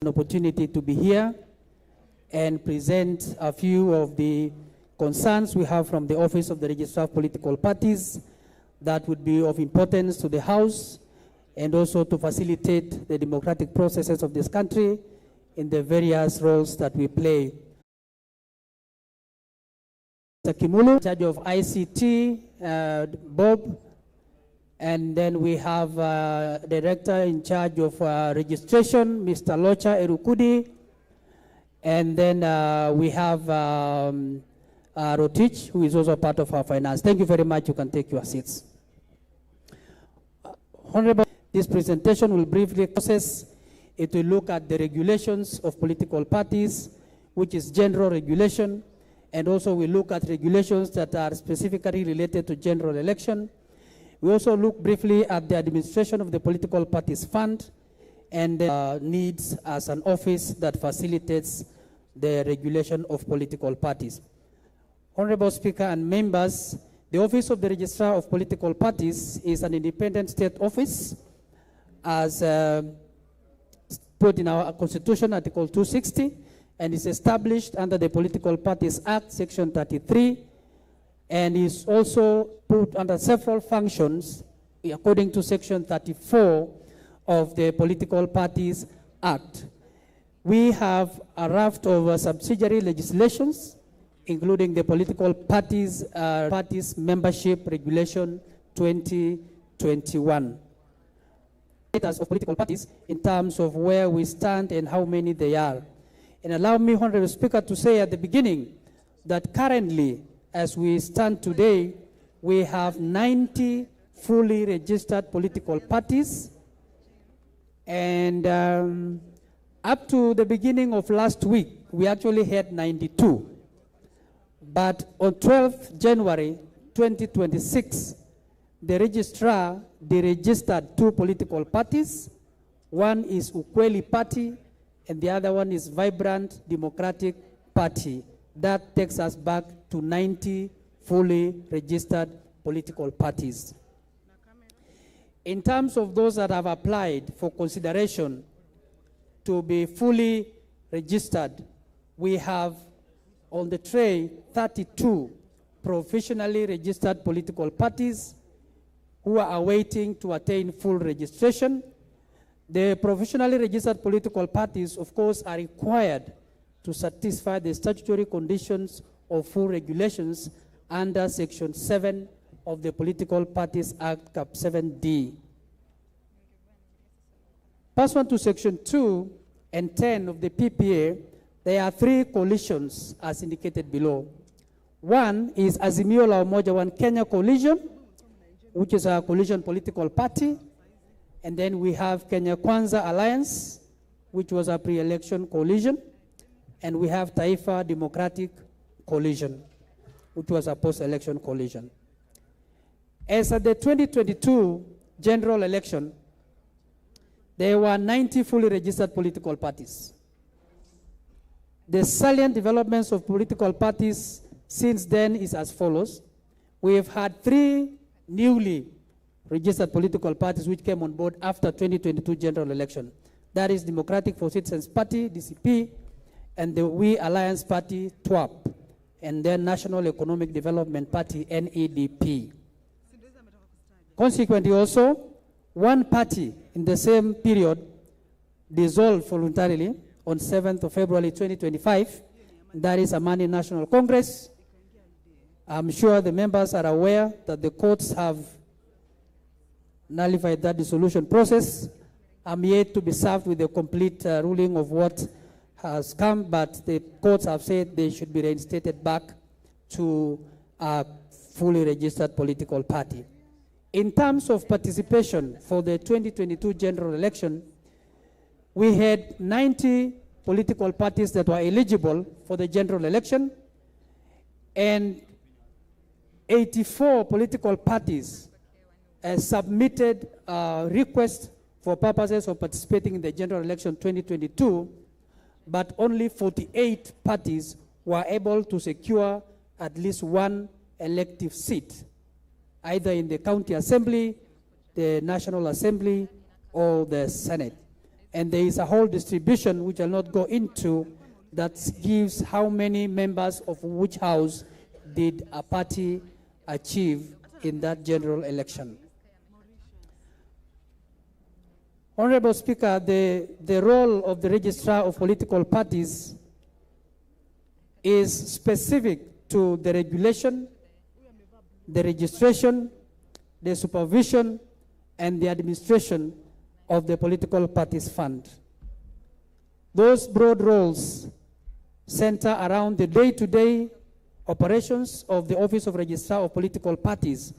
an opportunity to be here and present a few of the concerns we have from the Office of the Registrar of Political Parties that would be of importance to the House and also to facilitate the democratic processes of this country in the various roles that we play. Mr. Kimulu, in charge of ICT, Bob, and then we have Director in charge of registration, Mr. Locha Erukudi, and then we have Rotich, who is also part of our finance. Thank you very much. You can take your seats. Honorable, this presentation will briefly process. It will look at the regulations of political parties, which is general regulation, and also we look at regulations that are specifically related to general election. We also look briefly at the administration of the political parties fund and needs as an office that facilitates the regulation of political parties. Honorable Speaker and members, the Office of the Registrar of Political Parties is an independent state office as put in our Constitution, Article 260, and is established under the Political Parties Act, Section 33, and is also put under several functions according to Section 34 of the Political Parties Act. We have a raft of subsidiary legislations, including the Political Parties Membership Regulation 2021. Status of political parties in terms of where we stand and how many they are. And allow me, Honorable Speaker, to say at the beginning that currently, as we stand today, we have 90 fully registered political parties. And up to the beginning of last week, we actually had 92. But on 12th January 2026, the registrar deregistered 2 political parties. One is Ukweli Party, and the other one is Vibrant Democratic Party. That takes us back to 90 fully registered political parties. In terms of those that have applied for consideration to be fully registered, we have on the tray 32 professionally registered political parties who are awaiting to attain full registration. The professionally registered political parties, of course, are required to satisfy the statutory conditions of full regulations under Section 7 of the Political Parties Act, Cap 7D. Pursuant to Section 2 and 10 of the PPA, there are 3 coalitions as indicated below. One is Azimio la Umoja One Kenya Coalition, which is a coalition political party. And then we have Kenya Kwanza Alliance, which was a pre-election coalition. And we have Taifa Democratic Coalition, which was a post-election coalition. As at the 2022 general election, there were 90 fully registered political parties. The salient developments of political parties since then is as follows. We have had 3 newly registered political parties which came on board after 2022 general election. That is Democratic for Citizens Party, DCP, and the We Alliance Party, TWAP, and then National Economic Development Party, NEDP. Consequently also, one party in the same period dissolved voluntarily on 7th of February 2025, that is Amani National Congress. I'm sure the members are aware that the courts have nullified that dissolution process. I'm yet to be served with a complete ruling of what has come, but the courts have said they should be reinstated back to a fully registered political party. In terms of participation for the 2022 general election, we had 90 political parties that were eligible for the general election, and 84 political parties submitted requests for purposes of participating in the general election 2022, but only 48 parties were able to secure at least one elective seat, either in the county assembly, the National Assembly, or the Senate. And there is a whole distribution, which I'll not go into, that gives how many members of which house did a party achieve in that general election. Honorable Speaker, the role of the Registrar of Political Parties is specific to the regulation, the registration, the supervision, and the administration of the political parties fund. Those broad roles center around the day-to-day operations of the Office of Registrar of Political Parties,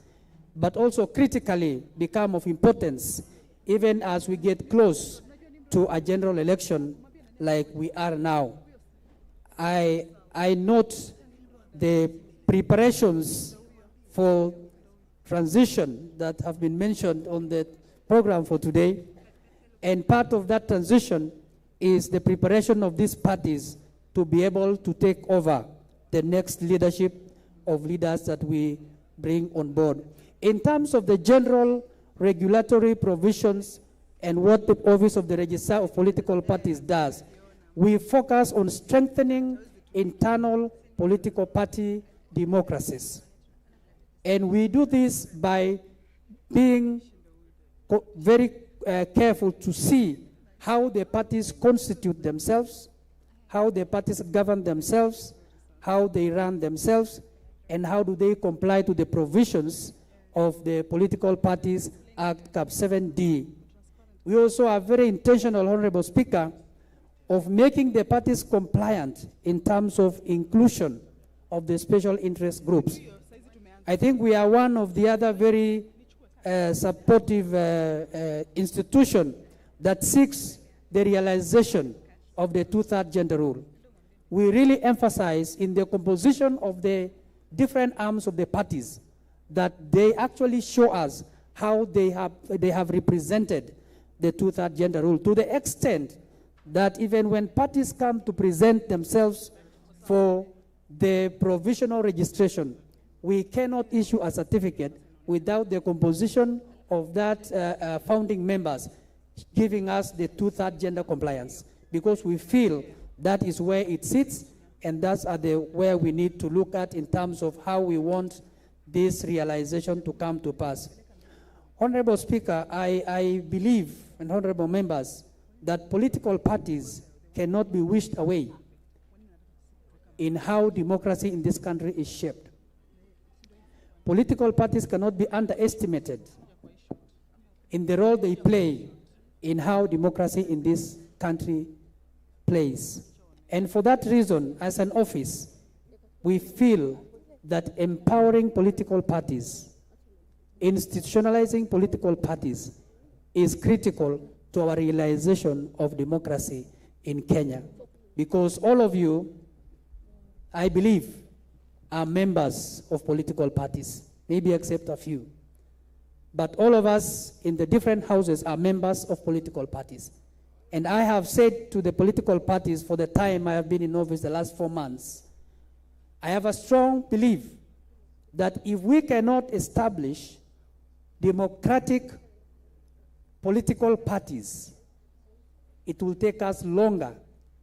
but also critically become of importance even as we get close to a general election like we are now. I note the preparations for transition that have been mentioned on the program for today, and part of that transition is the preparation of these parties to be able to take over the next leadership of leaders that we bring on board. In terms of the general regulatory provisions and what the Office of the Registrar of Political Parties does, we focus on strengthening internal political party democracies. And we do this by being very careful to see how the parties constitute themselves, how the parties govern themselves, how they run themselves, and how do they comply to the provisions of the Political Parties Act Cap 7D. We also are very intentional, Honorable Speaker, of making the parties compliant in terms of inclusion of the special interest groups. I think we are one of the other very supportive institution that seeks the realization of the two-third gender rule. We really emphasize in the composition of the different arms of the parties that they actually show us how they have represented the two-third gender rule, to the extent that even when parties come to present themselves for the provisional registration, we cannot issue a certificate without the composition of that founding members giving us the two-third gender compliance, because we feel that is where it sits, and that's where we need to look at in terms of how we want this realization to come to pass. Honorable Speaker, I believe, and honorable members, that political parties cannot be wished away in how democracy in this country is shaped. Political parties cannot be underestimated in the role they play in how democracy in this country plays. And for that reason, as an office, we feel that empowering political parties, institutionalizing political parties, is critical to our realization of democracy in Kenya. Because all of you, I believe, are members of political parties, maybe except a few. But all of us in the different houses are members of political parties. And I have said to the political parties for the time I have been in office, the last 4 months, I have a strong belief that if we cannot establish democratic political parties, it will take us longer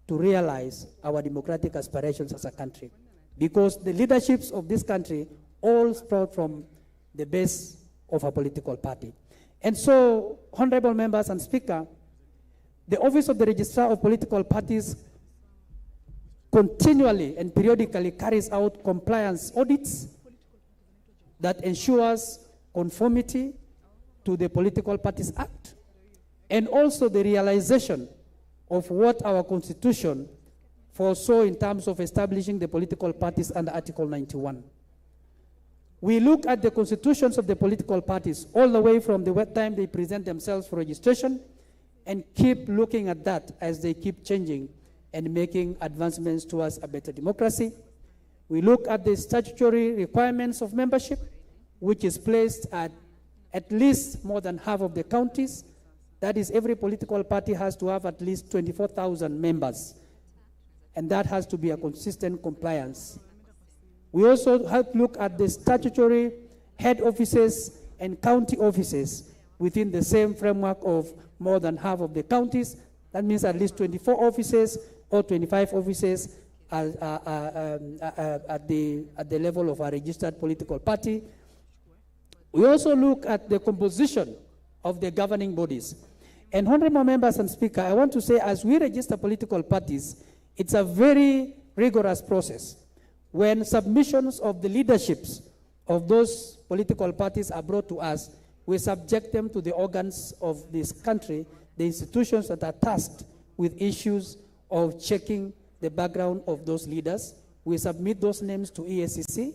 to realize our democratic aspirations as a country. Because the leaderships of this country all sprout from the base of a political party. And so, honorable members and Speaker, the Office of the Registrar of Political Parties continually and periodically carries out compliance audits that ensures conformity to the Political Parties Act, and also the realization of what our Constitution foresaw in terms of establishing the political parties under Article 91. We look at the constitutions of the political parties all the way from the time they present themselves for registration, and keep looking at that as they keep changing and making advancements towards a better democracy. We look at the statutory requirements of membership, which is placed at least more than half of the counties. That is, every political party has to have at least 24,000 members. And that has to be a consistent compliance. We also have to look at the statutory head offices and county offices within the same framework of more than half of the counties That means at least 24 offices or 25 offices at the level of a registered political party. We also look at the composition of the governing bodies. And honorable members and speaker, I want to say as we register political parties, it's a very rigorous process. When submissions of the leaderships of those political parties are brought to us, we subject them to the organs of this country, the institutions that are tasked with issues of checking the background of those leaders. We submit those names to EACC,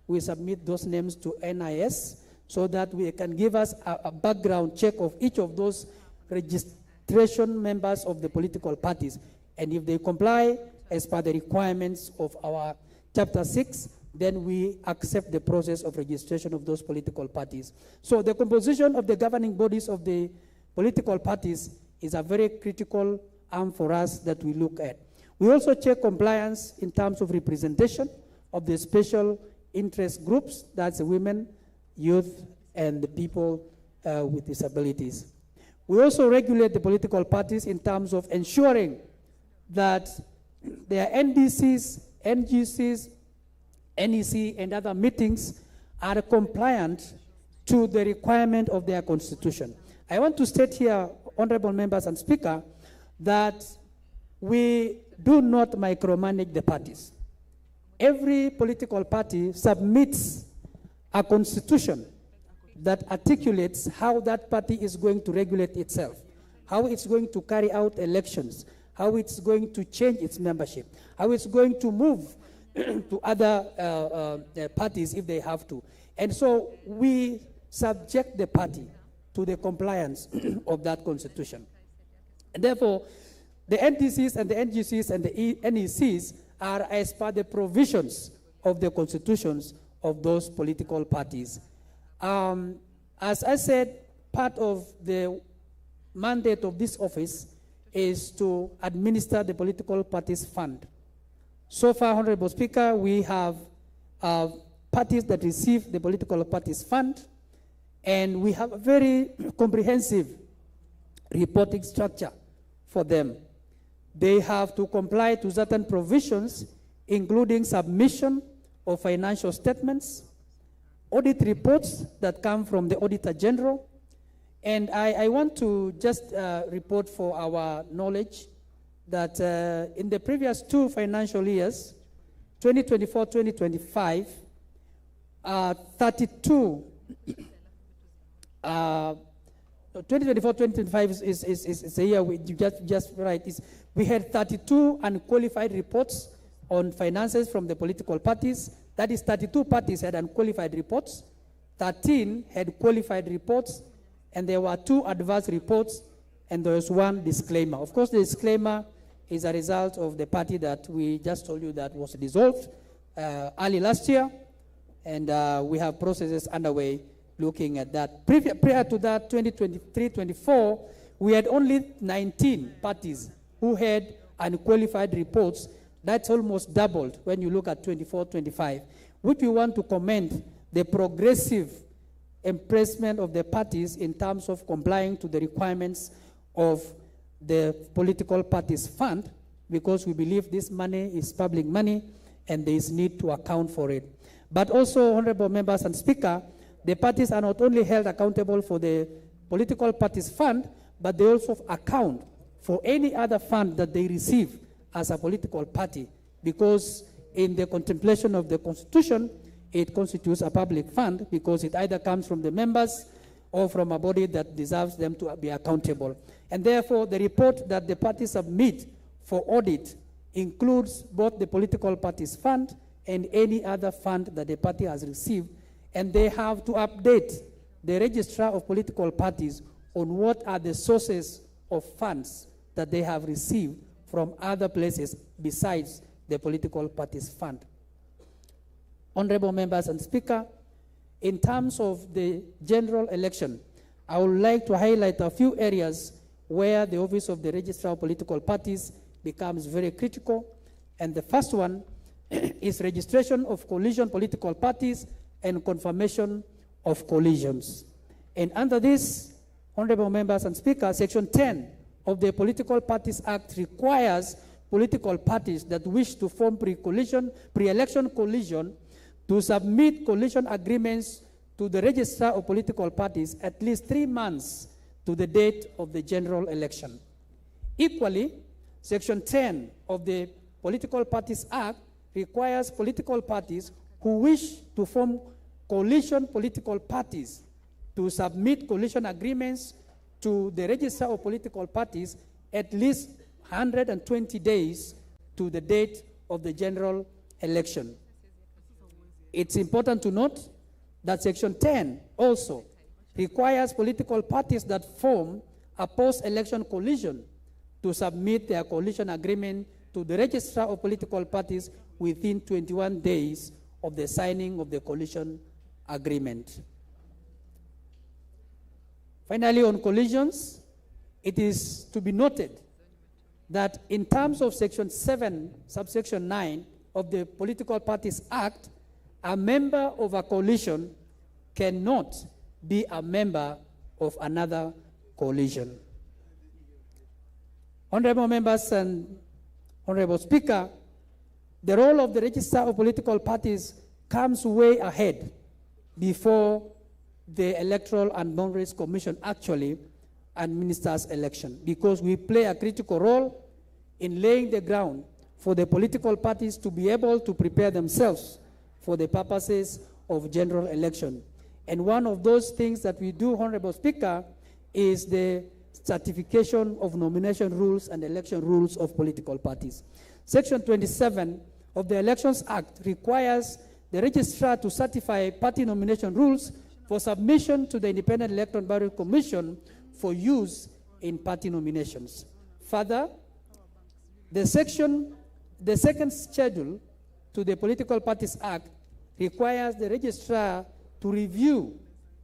we submit those names to NIS, so that we can give us a background check of each of those registration members of the political parties. And if they comply as per the requirements of our Chapter 6, then we accept the process of registration of those political parties. So the composition of the governing bodies of the political parties is a very critical arm for us that we look at. We also check compliance in terms of representation of the special interest groups, that's the women, youth, and the people with disabilities. We also regulate the political parties in terms of ensuring that their NDCs, NGCs, NEC, and other meetings are compliant to the requirement of their constitution. I want to state here, honorable members and speaker, that we do not micromanage the parties. Every political party submits a constitution that articulates how that party is going to regulate itself, how it's going to carry out elections, how it's going to change its membership, how it's going to move to other parties if they have to. And so we subject the party to the compliance of that constitution. And therefore, the NDCs and the NGCs and the NECs are as per the provisions of the constitutions of those political parties. As I said, part of the mandate of this office is to administer the political parties fund. So far, Honorable Speaker, we have parties that receive the political parties fund, and we have a very comprehensive reporting structure for them. They have to comply to certain provisions, including submission of financial statements, audit reports that come from the Auditor General. And I want to just report for our knowledge that in the previous 2 financial years, 2024-2025, 2024-2025 is a year we just right. We had 32 unqualified reports on finances from the political parties. That is, 32 parties had unqualified reports, 13 had qualified reports, and there were 2 adverse reports, and there was 1 disclaimer. Of course, the disclaimer is a result of the party that we just told you that was dissolved early last year, and we have processes underway looking at that. Prior to that, 2023-24, we had only 19 parties who had unqualified reports. That's almost doubled when you look at 24-25, which we want to commend the progressive impressment of the parties in terms of complying to the requirements of the political parties fund, because we believe this money is public money and there is need to account for it. But also, honorable members and speaker, the parties are not only held accountable for the political parties fund, but they also account for any other fund that they receive as a political party, because in the contemplation of the Constitution, it constitutes a public fund because it either comes from the members or from a body that deserves them to be accountable. And therefore, the report that the parties submit for audit includes both the political parties fund and any other fund that the party has received, and they have to update the registrar of political parties on what are the sources of funds that they have received from other places besides the political parties fund. Honorable members and speaker, in terms of the general election, I would like to highlight a few areas where the office of the registrar of political parties becomes very critical. And the first one is registration of coalition political parties and confirmation of coalitions. And under this, honorable members and speaker, Section 10 of the Political Parties Act requires political parties that wish to form pre-election coalition to submit coalition agreements to the Registrar of Political Parties at least 3 months to the date of the general election. Equally, Section 10 of the Political Parties Act requires political parties who wish to form coalition political parties to submit coalition agreements to the Registrar of Political Parties at least 120 days to the date of the general election. It's important to note that Section 10 also requires political parties that form a post-election coalition to submit their coalition agreement to the Registrar of Political Parties within 21 days of the signing of the coalition agreement. Finally, on coalitions, it is to be noted that in terms of Section 7, subsection 9 of the Political Parties Act, a member of a coalition cannot be a member of another coalition. Honorable members and Honorable Speaker, the role of the Registrar of Political Parties comes way ahead before the Electoral and Boundaries Commission actually administers election, because we play a critical role in laying the ground for the political parties to be able to prepare themselves for the purposes of general election. And one of those things that we do, Honorable Speaker, is the certification of nomination rules and election rules of political parties. Section 27 of the Elections Act requires the registrar to certify party nomination rules for submission to the Independent Electoral and Boundary Commission for use in party nominations. Further, the second schedule to the Political Parties Act requires the registrar to review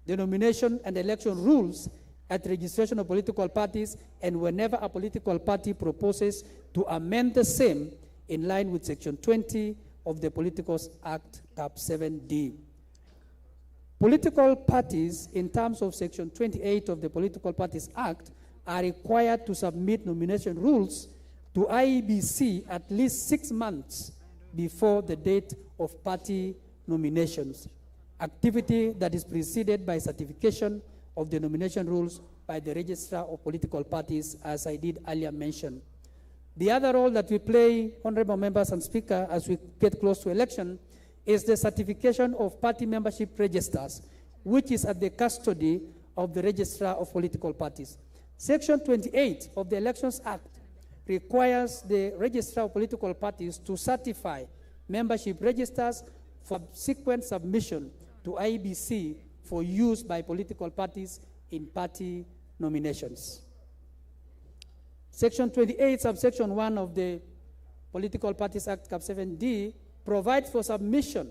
the nomination and election rules at registration of political parties, and whenever a political party proposes to amend the same in line with Section 20 of the Political Act, Cap 7D. Political parties, in terms of Section 28 of the Political Parties Act, are required to submit nomination rules to IEBC at least 6 months before the date of party nominations, activity that is preceded by certification of the nomination rules by the Registrar of Political Parties, as I did earlier mention. The other role that we play, Honorable Members and Speaker, as we get close to election, is the certification of party membership registers, which is at the custody of the Registrar of Political Parties. Section 28 of the Elections Act requires the Registrar of Political Parties to certify membership registers for subsequent submission to IEBC for use by political parties in party nominations. Section 28, subsection 1 of the Political Parties Act, Cap 7D, provides for submission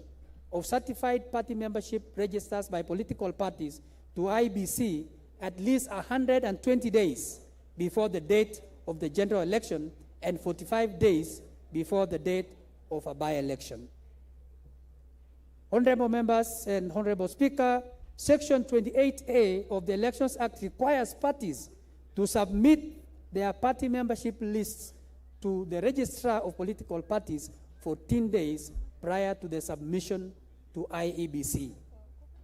of certified party membership registers by political parties to IEBC at least 120 days before the date of the general election and 45 days before the date of a by-election. Honorable members and Honorable Speaker, Section 28A of the Elections Act requires parties to submit their party membership lists to the Registrar of Political Parties 14 days prior to the submission to IEBC.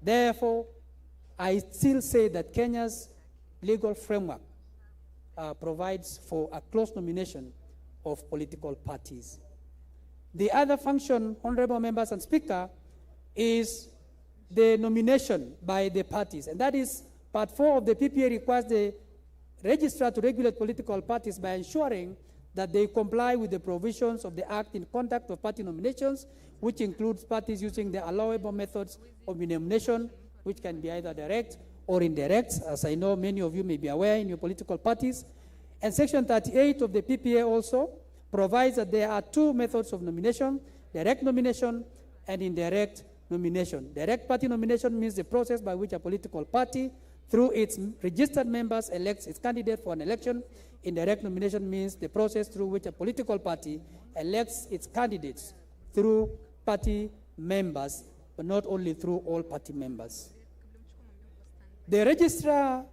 Therefore, I still say that Kenya's legal framework provides for a close nomination of political parties. The other function, Honorable Members and Speaker, is the nomination by the parties. And that is Part 4 of the PPA requires the registrar to regulate political parties by ensuring that they comply with the provisions of the Act in conduct of party nominations, which includes parties using the allowable methods of nomination, which can be either direct or indirect, as I know many of you may be aware in your political parties. And Section 38 of the PPA also provides that there are 2 methods of nomination: direct nomination and indirect nomination. Direct party nomination means the process by which a political party, through its registered members, elects its candidate for an election. Indirect nomination means the process through which a political party elects its candidates through party members, but not only through all party members. The Registrar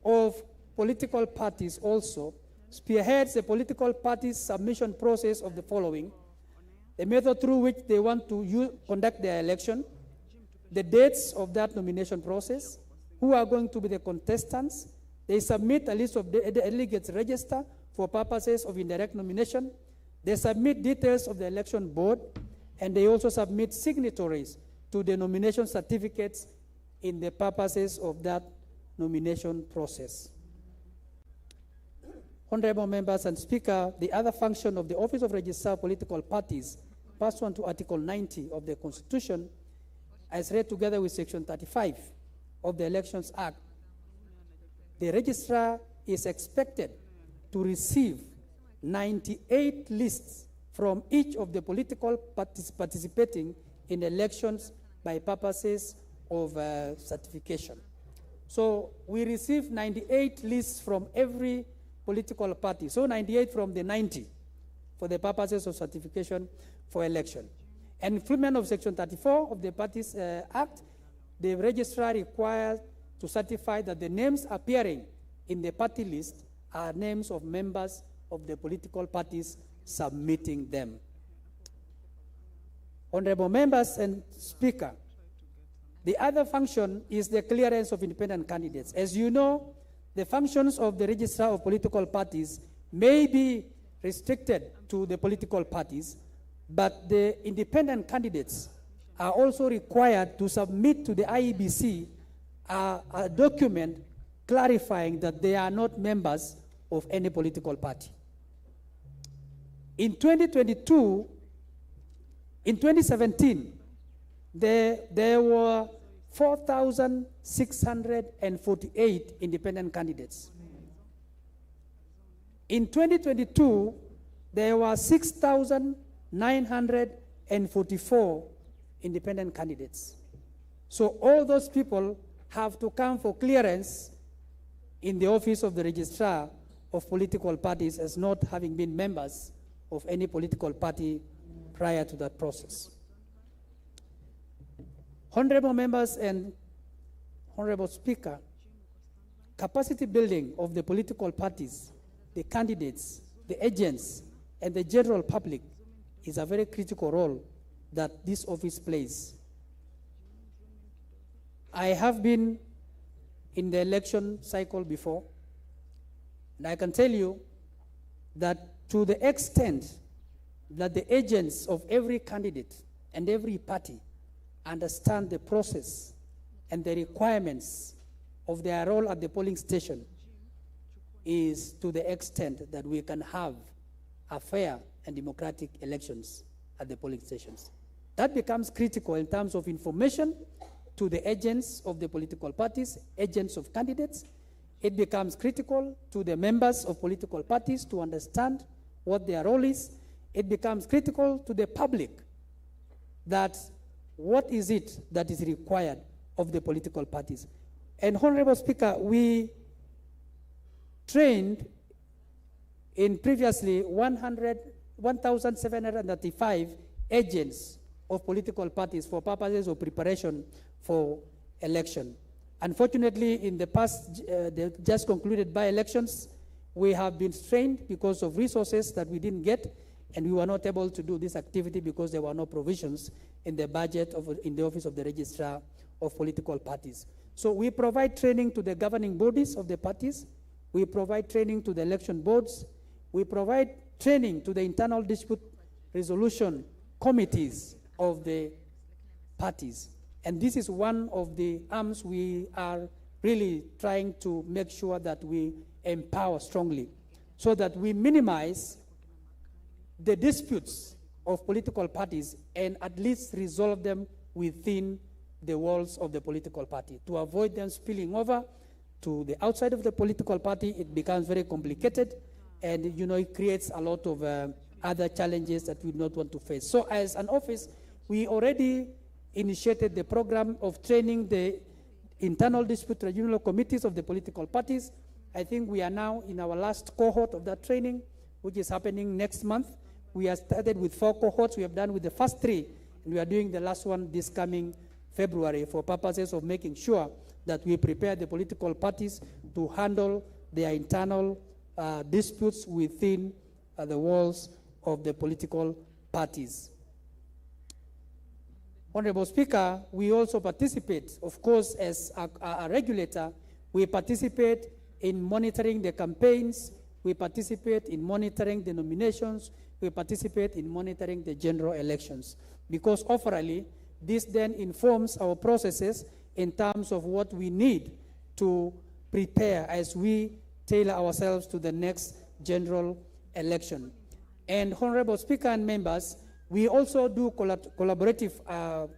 of Political Parties also spearheads the political party's submission process of the following: the method through which they want to conduct their election, the dates of that nomination process, who are going to be the contestants. They submit a list of the delegates register for purposes of indirect nomination. They submit details of the election board, and they also submit signatories to the nomination certificates in the purposes of that nomination process. Honorable members and Speaker, the other function of the Office of Registrar of Political Parties, pursuant to Article 90 of the Constitution, as read together with Section 35 of the Elections Act, the registrar is expected to receive 98 lists from each of the political parties participating in elections by purposes of certification. So we receive 98 lists from every political party, so 98 from the 90 for the purposes of certification for election. And implement of Section 34 of the Parties Act, the registrar requires to certify that the names appearing in the party list are names of members of the political parties submitting them. Honorable members and Speaker, the other function is the clearance of independent candidates. As you know, the functions of the registrar of political parties may be restricted to the political parties, but the independent candidates are also required to submit to the IEBC a document clarifying that they are not members of any political party. In 2017, there were 4,648 independent candidates. In 2022, there were 6,944 independent candidates. So all those people have to come for clearance in the office of the registrar of political parties as not having been members of any political party prior to that process. Honorable members and Honorable Speaker, capacity building of the political parties, the candidates, the agents, and the general public is a very critical role that this office plays. I have been in the election cycle before, and I can tell you that to the extent that the agents of every candidate and every party understand the process and the requirements of their role at the polling station is to the extent that we can have a fair and democratic elections at the polling stations. That becomes critical in terms of information to the agents of the political parties, agents of candidates. It becomes critical to the members of political parties to understand what their role is. It becomes critical to the public that what is it that is required of the political parties. And Honorable Speaker, we trained in previously 1,735 agents of political parties for purposes of preparation for election. Unfortunately, in the past, the just concluded by-elections, we have been strained because of resources that we didn't get, and we were not able to do this activity because there were no provisions in the budget in the Office of the Registrar of Political Parties. So we provide training to the governing bodies of the parties. We provide training to the election boards. We provide training to the internal dispute resolution committees of the parties. And this is one of the arms we are really trying to make sure that we empower strongly so that we minimize the disputes of political parties and at least resolve them within the walls of the political party. To avoid them spilling over to the outside of the political party, it becomes very complicated, and it creates a lot of other challenges that we do not want to face. So as an office, we already initiated the program of training the internal dispute tribunal committees of the political parties. I think we are now in our last cohort of that training, which is happening next month. We have started with 4 cohorts. We have done with the first 3, and we are doing the last one this coming February for purposes of making sure that we prepare the political parties to handle their internal disputes within the walls of the political parties. Honorable Speaker, we also participate, of course, as a regulator, we participate in monitoring the campaigns, we participate in monitoring the nominations, we participate in monitoring the general elections. Because overally, this then informs our processes in terms of what we need to prepare as we tailor ourselves to the next general election. And Honorable Speaker and members, we also do collaborative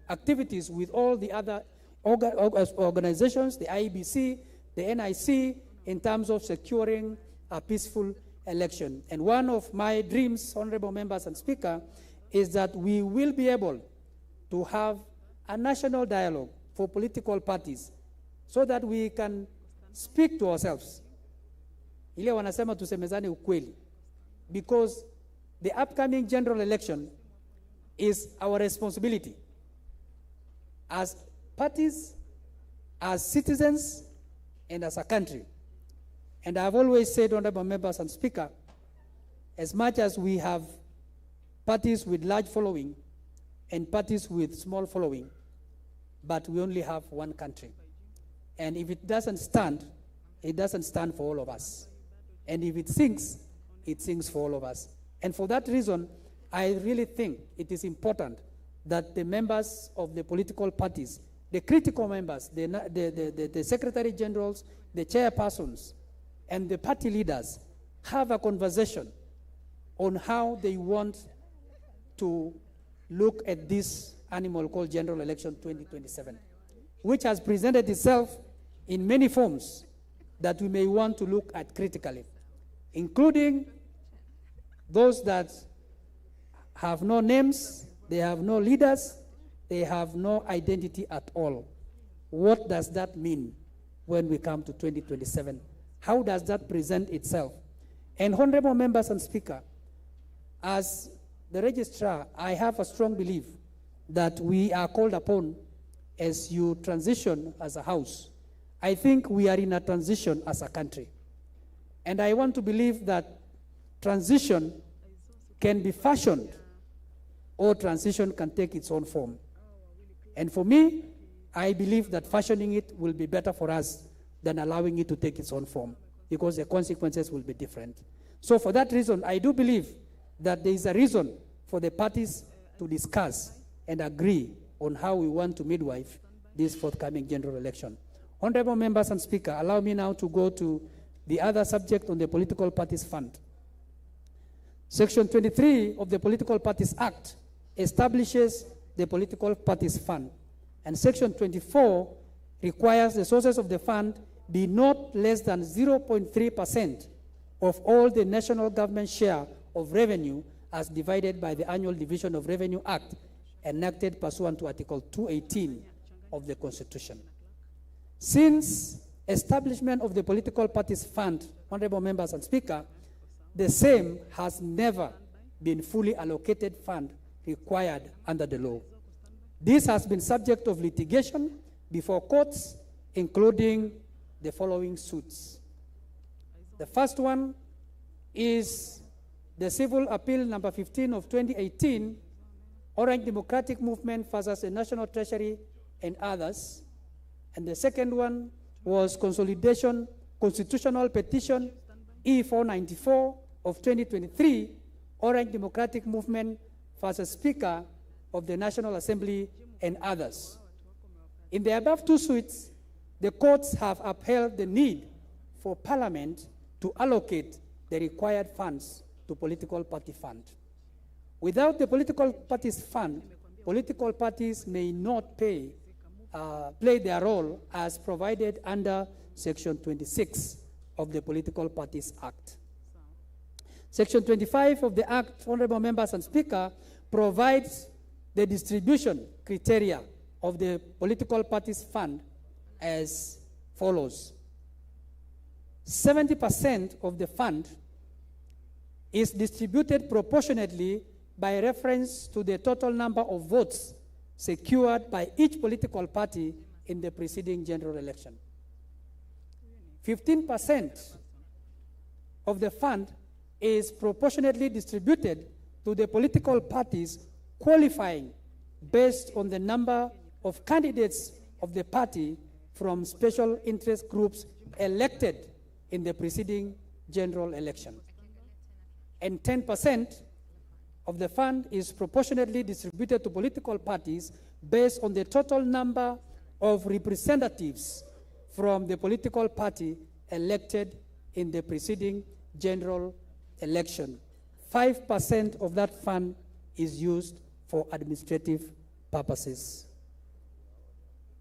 activities with all the other organizations, the IEBC, the NIC, in terms of securing a peaceful election. And one of my dreams, honorable members and speaker, is that we will be able to have a national dialogue for political parties so that we can speak to ourselves. Ile wanasema tusemezane ukweli. Because the upcoming general election is our responsibility as parties, as citizens, and as a country. And I've always said, honorable members and speaker, as much as we have parties with large following and parties with small following, but we only have one country. And if it doesn't stand for all of us. And if it sinks for all of us. And for that reason, I really think it is important that the members of the political parties, the critical members, the secretary generals, the chairpersons, and the party leaders have a conversation on how they want to look at this animal called General Election 2027, which has presented itself in many forms that we may want to look at critically, including those that have no names, they have no leaders, they have no identity at all. What does that mean when we come to 2027? How does that present itself? And honorable members and speaker, as the registrar, I have a strong belief that we are called upon as you transition as a house. I think we are in a transition as a country. And I want to believe that transition can be fashioned or transition can take its own form. And for me, I believe that fashioning it will be better for us than allowing it to take its own form, because the consequences will be different. So for that reason, I do believe that there is a reason for the parties to discuss and agree on how we want to midwife this forthcoming general election. Honorable members and speaker, allow me now to go to the other subject on the Political Parties Fund. Section 23 of the Political Parties Act establishes the Political Parties Fund, and Section 24 requires the sources of the fund be not less than 0.3% of all the national government share of revenue as divided by the Annual Division of Revenue Act enacted pursuant to Article 218 of the Constitution. Since establishment of the Political Parties Fund, honorable members and speaker, the same has never been fully allocated fund required under the law. This has been subject of litigation before courts, including the following suits. The first one is the Civil Appeal number 15 of 2018, Orange Democratic Movement versus the National Treasury and others. And the second one was Constitutional Petition E494 of 2023, Orange Democratic Movement versus Speaker of the National Assembly and others. In the above two suits, the courts have upheld the need for Parliament to allocate the required funds to Political Party Fund. Without the Political Parties Fund, political parties may not play their role as provided under Section 26 of the Political Parties Act. Section 25 of the Act, honorable members and speaker, provides the distribution criteria of the Political Parties Fund as follows. 70% of the fund is distributed proportionately by reference to the total number of votes secured by each political party in the preceding general election. 15% of the fund is proportionately distributed to the political parties qualifying based on the number of candidates of the party from special interest groups elected in the preceding general election. And 10% of the fund is proportionately distributed to political parties based on the total number of representatives from the political party elected in the preceding general election. 5% of that fund is used for administrative purposes.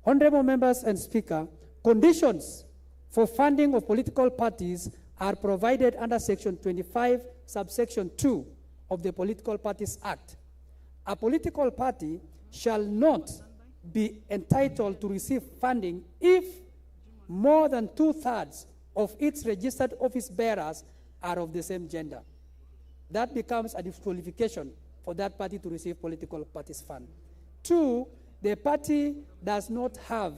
Honorable members and Speaker, conditions for funding of political parties are provided under Section 25, subsection 2 of the Political Parties Act. A political party shall not be entitled to receive funding if more than 2/3 of its registered office bearers are of the same gender. That becomes a disqualification for that party to receive political parties fund. 2, the party does not have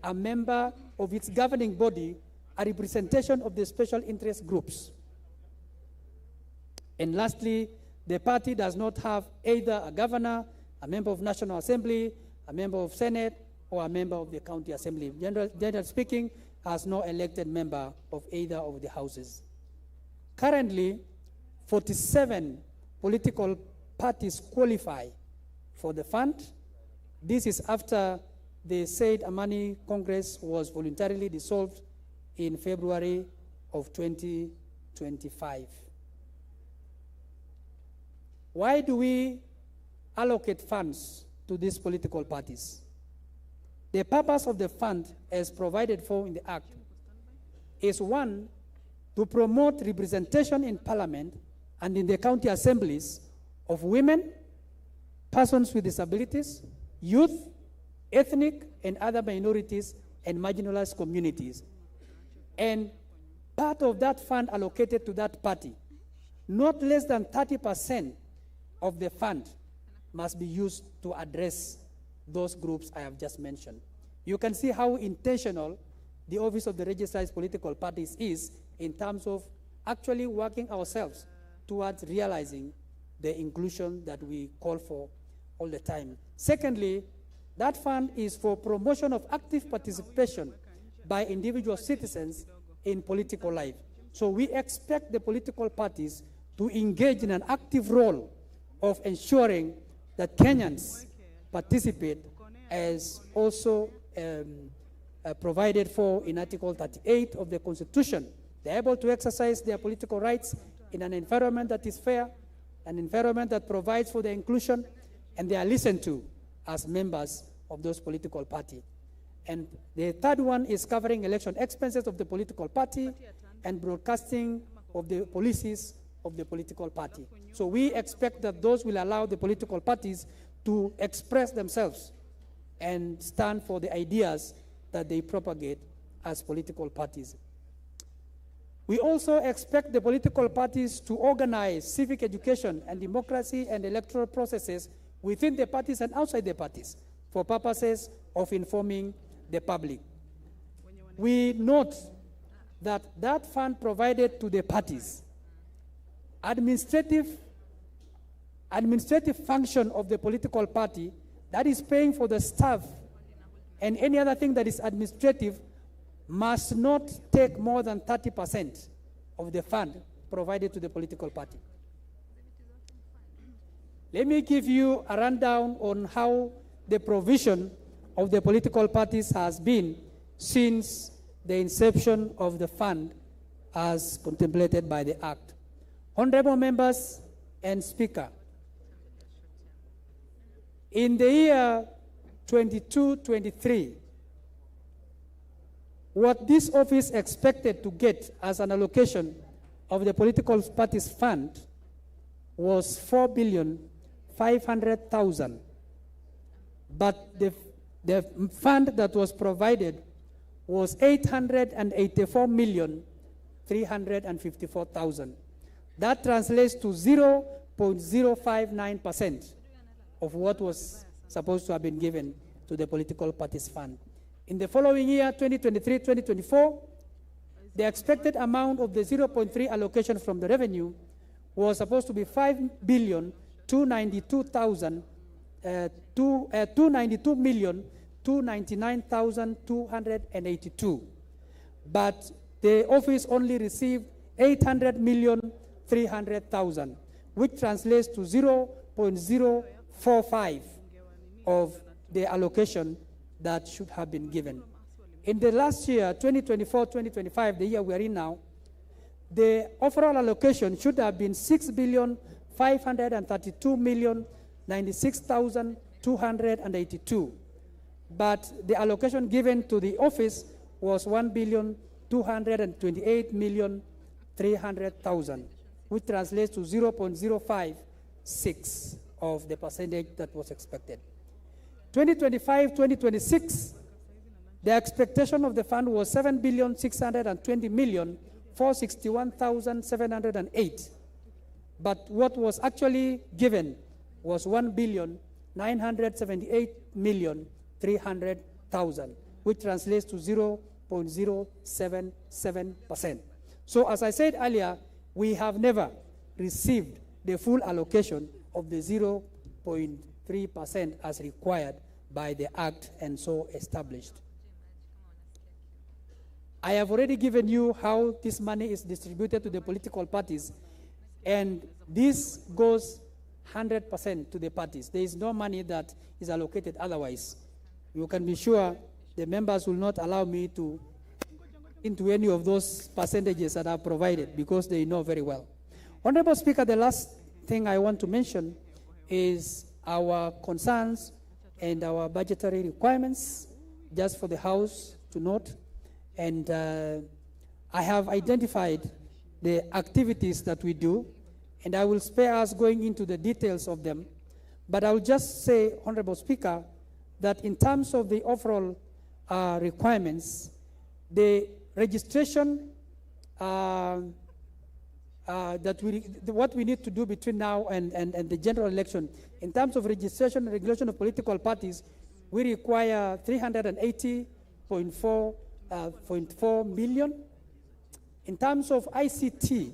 a member of its governing body, a representation of the special interest groups. And lastly, the party does not have either a governor, a member of National Assembly, a member of Senate, or a member of the County Assembly. Generally speaking, has no elected member of either of the houses. Currently, 47 political parties qualify for the fund. This is after the Said Amani Congress was voluntarily dissolved in February of 2025. Why do we allocate funds to these political parties? The purpose of the fund, as provided for in the Act, is 1, to promote representation in Parliament and in the county assemblies of women, persons with disabilities, youth, ethnic and other minorities, and marginalized communities. And part of that fund allocated to that party, not less than 30% of the fund must be used to address those groups I have just mentioned. You can see how intentional the Office of the Registrar's Political Parties is in terms of actually working ourselves towards realizing the inclusion that we call for all the time. Secondly, that fund is for promotion of active participation by individual citizens in political life. So we expect the political parties to engage in an active role of ensuring that Kenyans participate, as also provided for in Article 38 of the Constitution. They're able to exercise their political rights in an environment that is fair, an environment that provides for their inclusion, and they are listened to as members of those political parties. And the third one is covering election expenses of the political party and broadcasting of the policies of the political party. So we expect that those will allow the political parties to express themselves and stand for the ideas that they propagate as political parties. We also expect the political parties to organize civic education and democracy and electoral processes within the parties and outside the parties for purposes of informing the public. We note that that fund provided to the parties, administrative function of the political party, that is paying for the staff and any other thing that is administrative, must not take more than 30% of the fund provided to the political party. Let me give you a rundown on how the provision of the political parties has been since the inception of the fund as contemplated by the Act. Honorable members and Speaker, in the year 22-23, what this office expected to get as an allocation of the political parties fund was 4,500,000. But the fund that was provided was 884,354,000. That translates to 0.059% of what was supposed to have been given to the political parties fund. In the following year, 2023-2024, The expected amount of the 0.3 allocation from the revenue was supposed to be 292,299,282. But the office only received 800,300,000, which translates to 0.045 of the allocation that should have been given. In the last year, 2024-2025, the year we are in now, the overall allocation should have been 6,532,096,282. But the allocation given to the office was 1,228,300,000, which translates to 0.056 of the percentage that was expected. 2025-2026, the expectation of the fund was 7,620,461,708. But what was actually given was 1,978,300,000, which translates to 0.077%. So as I said earlier, we have never received the full allocation of the 0.3% as required by the Act and so established. I have already given you how this money is distributed to the political parties, and this goes 100% to the parties. There is no money that is allocated otherwise. You can be sure the members will not allow me to into any of those percentages that are provided because they know very well. Honorable Speaker, the last thing I want to mention is our concerns and our budgetary requirements, just for the House to note. And I have identified the activities that we do, and I will spare us going into the details of them. But I will just say, Honorable Speaker, that in terms of the overall requirements, the registration what we need to do between now and the general election, in terms of registration and regulation of political parties, we require 380.4 million. In terms of ICT,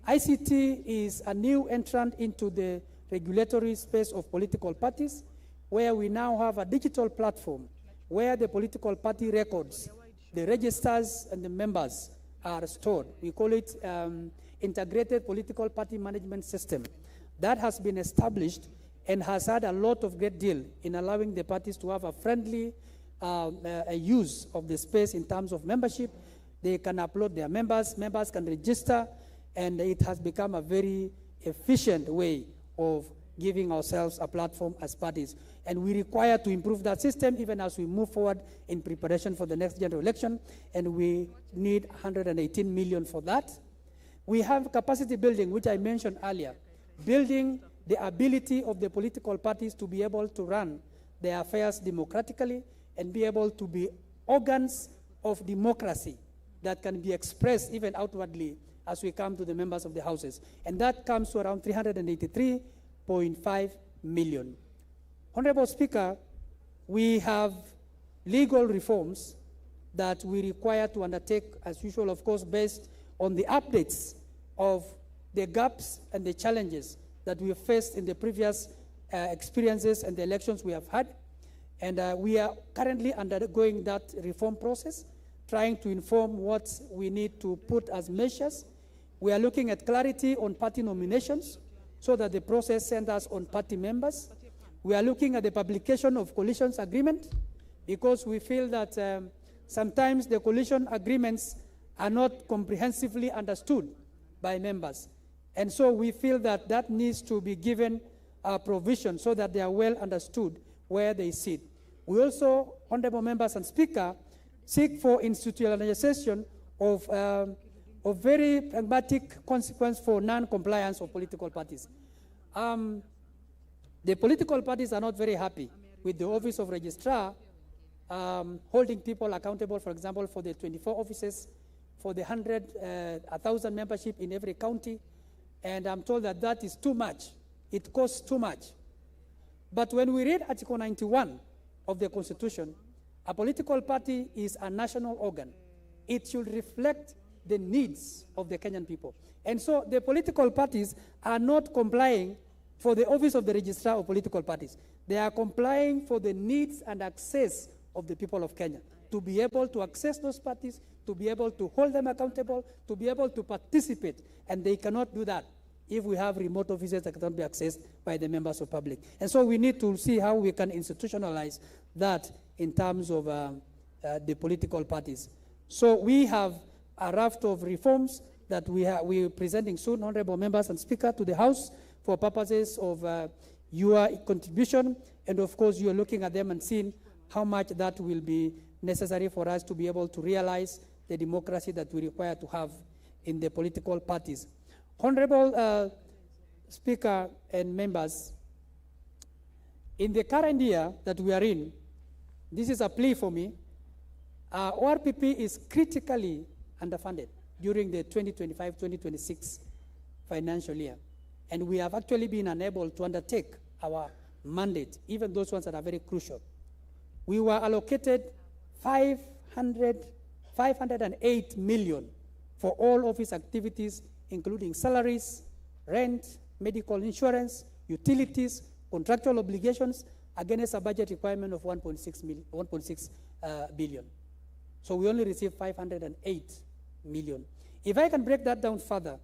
ICT is a new entrant into the regulatory space of political parties, where we now have a digital platform where the political party records, the registers and the members are stored. We call it Integrated Political Party Management System. That has been established and has had a lot of great deal in allowing the parties to have a friendly use of the space in terms of membership. They can upload their members can register, and it has become a very efficient way of giving ourselves a platform as parties. And we require to improve that system even as we move forward in preparation for the next general election, and we need 118 million for that. We have capacity building, which I mentioned earlier, building the ability of the political parties to be able to run their affairs democratically and be able to be organs of democracy that can be expressed even outwardly as we come to the members of the houses. And that comes to around 383.5 million. Honorable Speaker, we have legal reforms that we require to undertake, as usual, of course, based on the updates of the gaps and the challenges that we have faced in the previous experiences and the elections we have had. And we are currently undergoing that reform process, trying to inform what we need to put as measures. We are looking at clarity on party nominations so that the process centers on party members. We are looking at the publication of coalition agreement because we feel that sometimes the coalition agreements are not comprehensively understood by members. And so we feel that that needs to be given a provision so that they are well understood where they sit. We also, Honorable Members and Speaker, seek for institutionalization of very pragmatic consequence for non-compliance of political parties. The political parties are not very happy with the Office of Registrar holding people accountable, for example, for the 24 offices, for the 1,000 membership in every county. And I'm told that that is too much. It costs too much. But when we read Article 91 of the Constitution, a political party is a national organ. It should reflect the needs of the Kenyan people. And so the political parties are not complying for the office of the registrar of political parties. They are complying for the needs and access of the people of Kenya, to be able to access those parties, to be able to hold them accountable, to be able to participate. And they cannot do that if we have remote offices that cannot be accessed by the members of public. And so we need to see how we can institutionalize that in terms of the political parties. So we have a raft of reforms that we are presenting soon, honorable members and speaker, to the House for purposes of your contribution. And of course, you are looking at them and seeing how much that will be necessary for us to be able to realize the democracy that we require to have in the political parties. Honorable Speaker and members, in the current year that we are in, this is a plea for me, ORPP is critically underfunded during the 2025-2026 financial year. And we have actually been unable to undertake our mandate, even those ones that are very crucial. We were allocated 508 million for all office activities, including salaries, rent, medical insurance, utilities, contractual obligations, against a budget requirement of 1.6 billion. So we only received 508 million. If I can break that down further,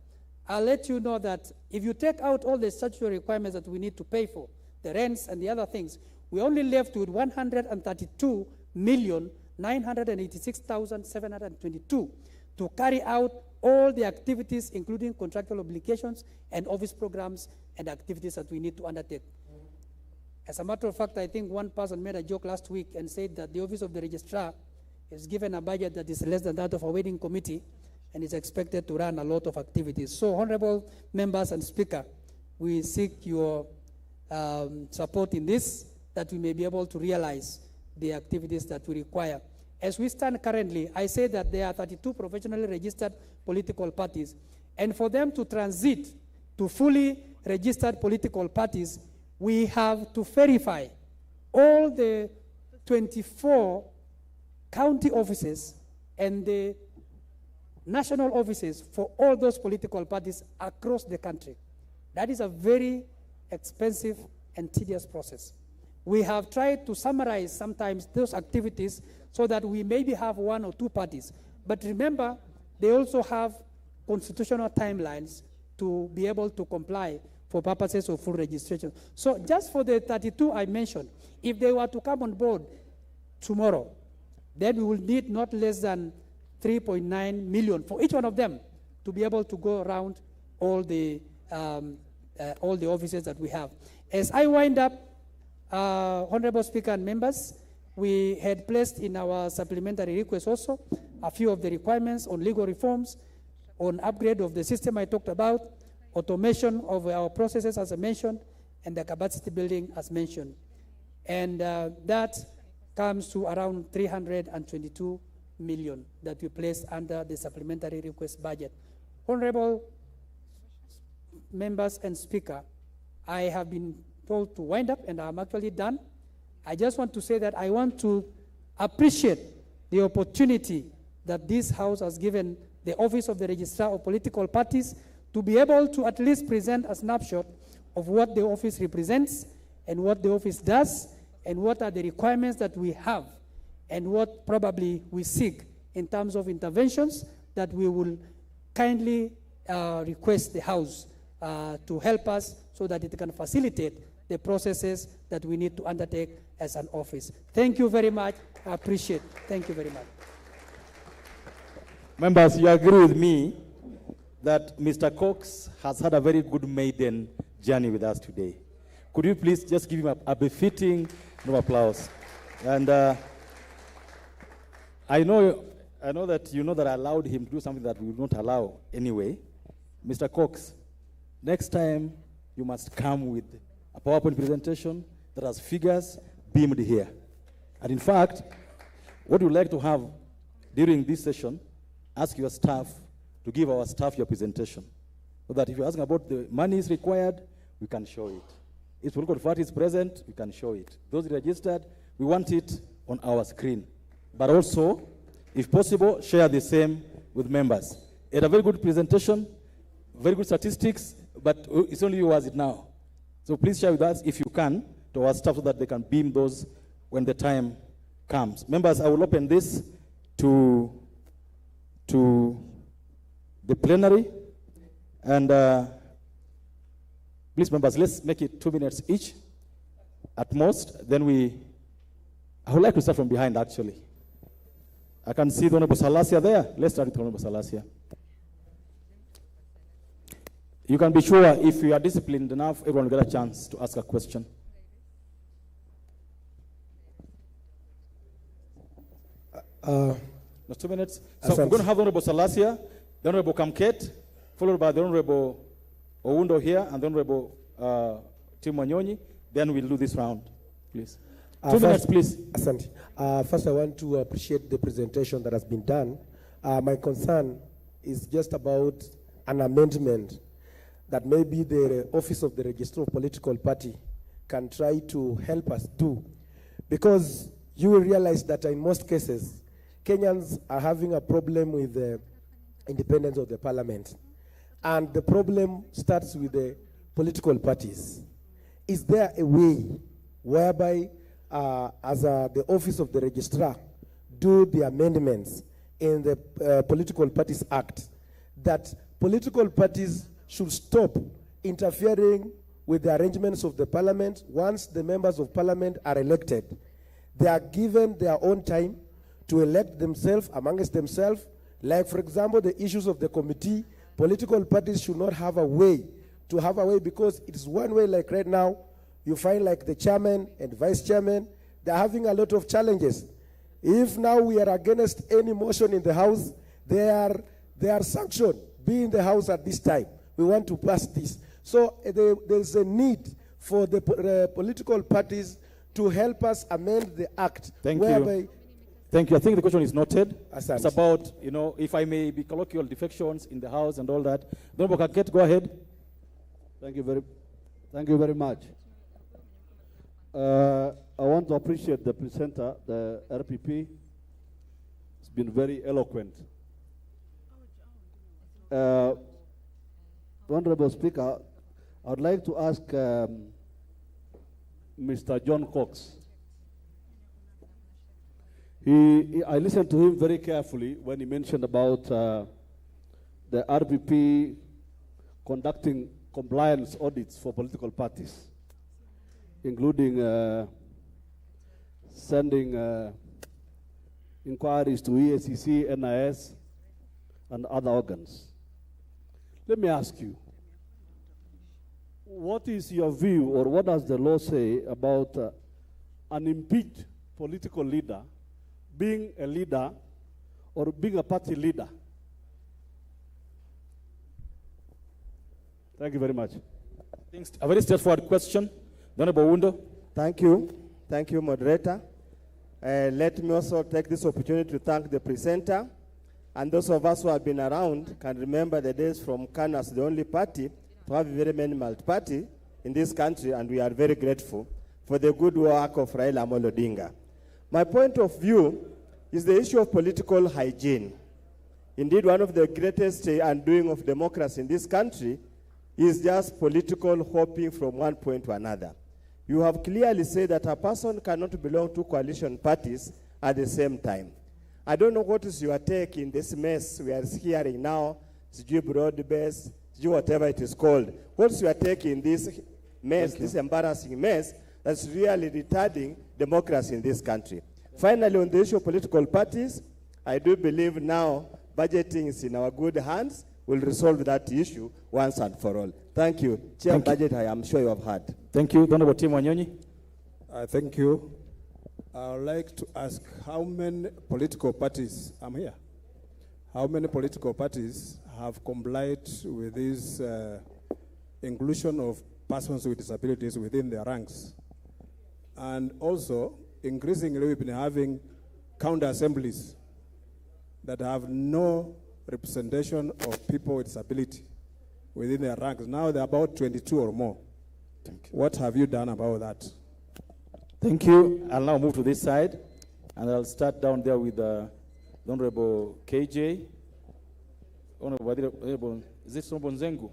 I'll let you know that if you take out all the statutory requirements that we need to pay for, the rents and the other things, we only left with 132,986,722 to carry out all the activities, including contractual obligations and office programs and activities that we need to undertake. As a matter of fact, I think one person made a joke last week and said that the office of the registrar is given a budget that is less than that of a wedding committee and is expected to run a lot of activities. So, honorable members and speaker, we seek your support in this, that we may be able to realize the activities that we require. As we stand currently, I say that there are 32 professionally registered political parties, and for them to transit to fully registered political parties, we have to verify all the 24 county offices and the national offices for all those political parties across the country. That is a very expensive and tedious process. We have tried to summarize sometimes those activities so that we maybe have one or two parties. But remember, they also have constitutional timelines to be able to comply for purposes of full registration. So just for the 32 I mentioned, if they were to come on board tomorrow, then we will need not less than 3.9 million for each one of them to be able to go around all the offices that we have. As I wind up, Honorable Speaker and members, we had placed in our supplementary request also a few of the requirements on legal reforms, on upgrade of the system I talked about, automation of our processes as I mentioned, and the capacity building as mentioned. And that comes to around 322 million that we placed under the supplementary request budget. Honorable members and speaker, I have been told to wind up, and I'm actually done. I just want to say that I want to appreciate the opportunity that this House has given the Office of the Registrar of Political Parties to be able to at least present a snapshot of what the office represents and what the office does and what are the requirements that we have and what probably we seek in terms of interventions that we will kindly request the House to help us so that it can facilitate the processes that we need to undertake as an office. Thank you very much. I appreciate it. Thank you very much. Members, you agree with me that Mr. Cox has had a very good maiden journey with us today. Could you please just give him a befitting applause? And I know that you know that I allowed him to do something that we would not allow anyway. Mr. Cox, next time you must come with a PowerPoint presentation that has figures beamed here. And in fact, what we'd like to have during this session, ask your staff to give our staff your presentation, so that if you're asking about the money is required, we can show it. If political party is present, we can show it. Those registered, we want it on our screen. But also, if possible, share the same with members. had a very good presentation, very good statistics, but it's only you as it now. So please share with us, if you can, to our staff so that they can beam those when the time comes. Members, I will open this to the plenary. And please, members, let's make it 2 minutes each at most. Then I would like to start from behind, actually. I can see the Honorable Salasia there. Let's start with Honorable Salasia. You can be sure if you are disciplined enough, everyone will get a chance to ask a question. That's 2 minutes. So we're going to have the Honorable Salasia, the Honorable Kamket, followed by the Honorable Oundo here, and the Honorable Tim Wanyonyi. Then we'll do this round, please. 2 minutes, please. Asante. First, I want to appreciate the presentation that has been done. My concern is just about an amendment that maybe the Office of the Registrar of Political Party can try to help us do. Because you will realize that in most cases, Kenyans are having a problem with the independence of the parliament. And the problem starts with the political parties. Is there a way whereby, the Office of the Registrar do the amendments in the Political Parties Act that political parties should stop interfering with the arrangements of the parliament? Once the members of parliament are elected, they are given their own time to elect themselves amongst themselves. Like, for example, the issues of the committee, political parties should not have a way because it is one way. Like right now, you find like the chairman and vice chairman, they're having a lot of challenges. If now we are against any motion in the House, they are sanctioned. Be in the House at this time. We want to pass this. So there's a need for the political parties to help us amend the act. Thank you. Thank you. I think the question is noted. Asante. It's about, if I may be colloquial, defections in the House and all that. Honorable Kaket, go ahead. Thank you very much. I want to appreciate the presenter, the RPP. It's been very eloquent. Honorable Speaker, I would like to ask Mr. John Cox. I listened to him very carefully when he mentioned about the RPP conducting compliance audits for political parties, including sending inquiries to EACC, NIS, and other organs. Let me ask you, what is your view, or what does the law say about an impeached political leader being a leader or being a party leader? Thank you very much. A very straightforward question. Honorable Oundo. Thank you. Thank you, moderator. Let me also take this opportunity to thank the presenter. And those of us who have been around can remember the days from KANU as the only party to have a very minimal party in this country, and we are very grateful for the good work of Raila Amolo Odinga. My point of view is the issue of political hygiene. Indeed, one of the greatest undoing of democracy in this country is just political hopping from one point to another. You have clearly said that a person cannot belong to coalition parties at the same time. I don't know what is your take in this mess we are hearing now, broad-based, whatever it is called. What's your take in this mess, this embarrassing mess that's really retarding democracy in this country? Finally, on the issue of political parties, I do believe now budgeting is in our good hands. We'll resolve that issue once and for all. Thank you. Chair budget, I am sure you have heard. Thank you. Honorable Tim Wanyonyi. Thank you. I would like to ask how many political parties, I'm here, how many political parties have complied with this inclusion of persons with disabilities within their ranks? And also, increasingly, we've been having county assemblies that have no representation of people with disability within their ranks. Now there are about 22 or more. What have you done about that? Thank you. I'll now move to this side, and I'll start down there with the Honorable KJ. Honorable, is this Honorable Nzengu?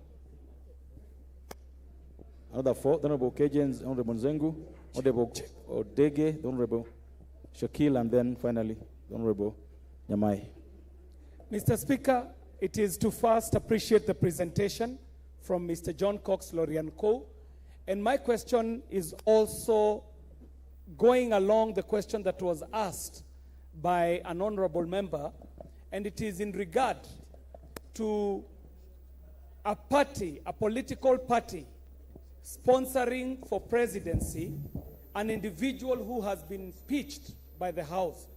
Another 4, the Honorable Kejens, Honorable Nzengu, Honorable Odege, the Honorable Shakil, and then finally, the Honorable Nyamai. Mr. Speaker, it is to first appreciate the presentation from Mr. John Cox Lorian-Co. And my question is also going along the question that was asked by an honorable member, and it is in regard to a party, a political party, sponsoring for presidency an individual who has been impeached by the House.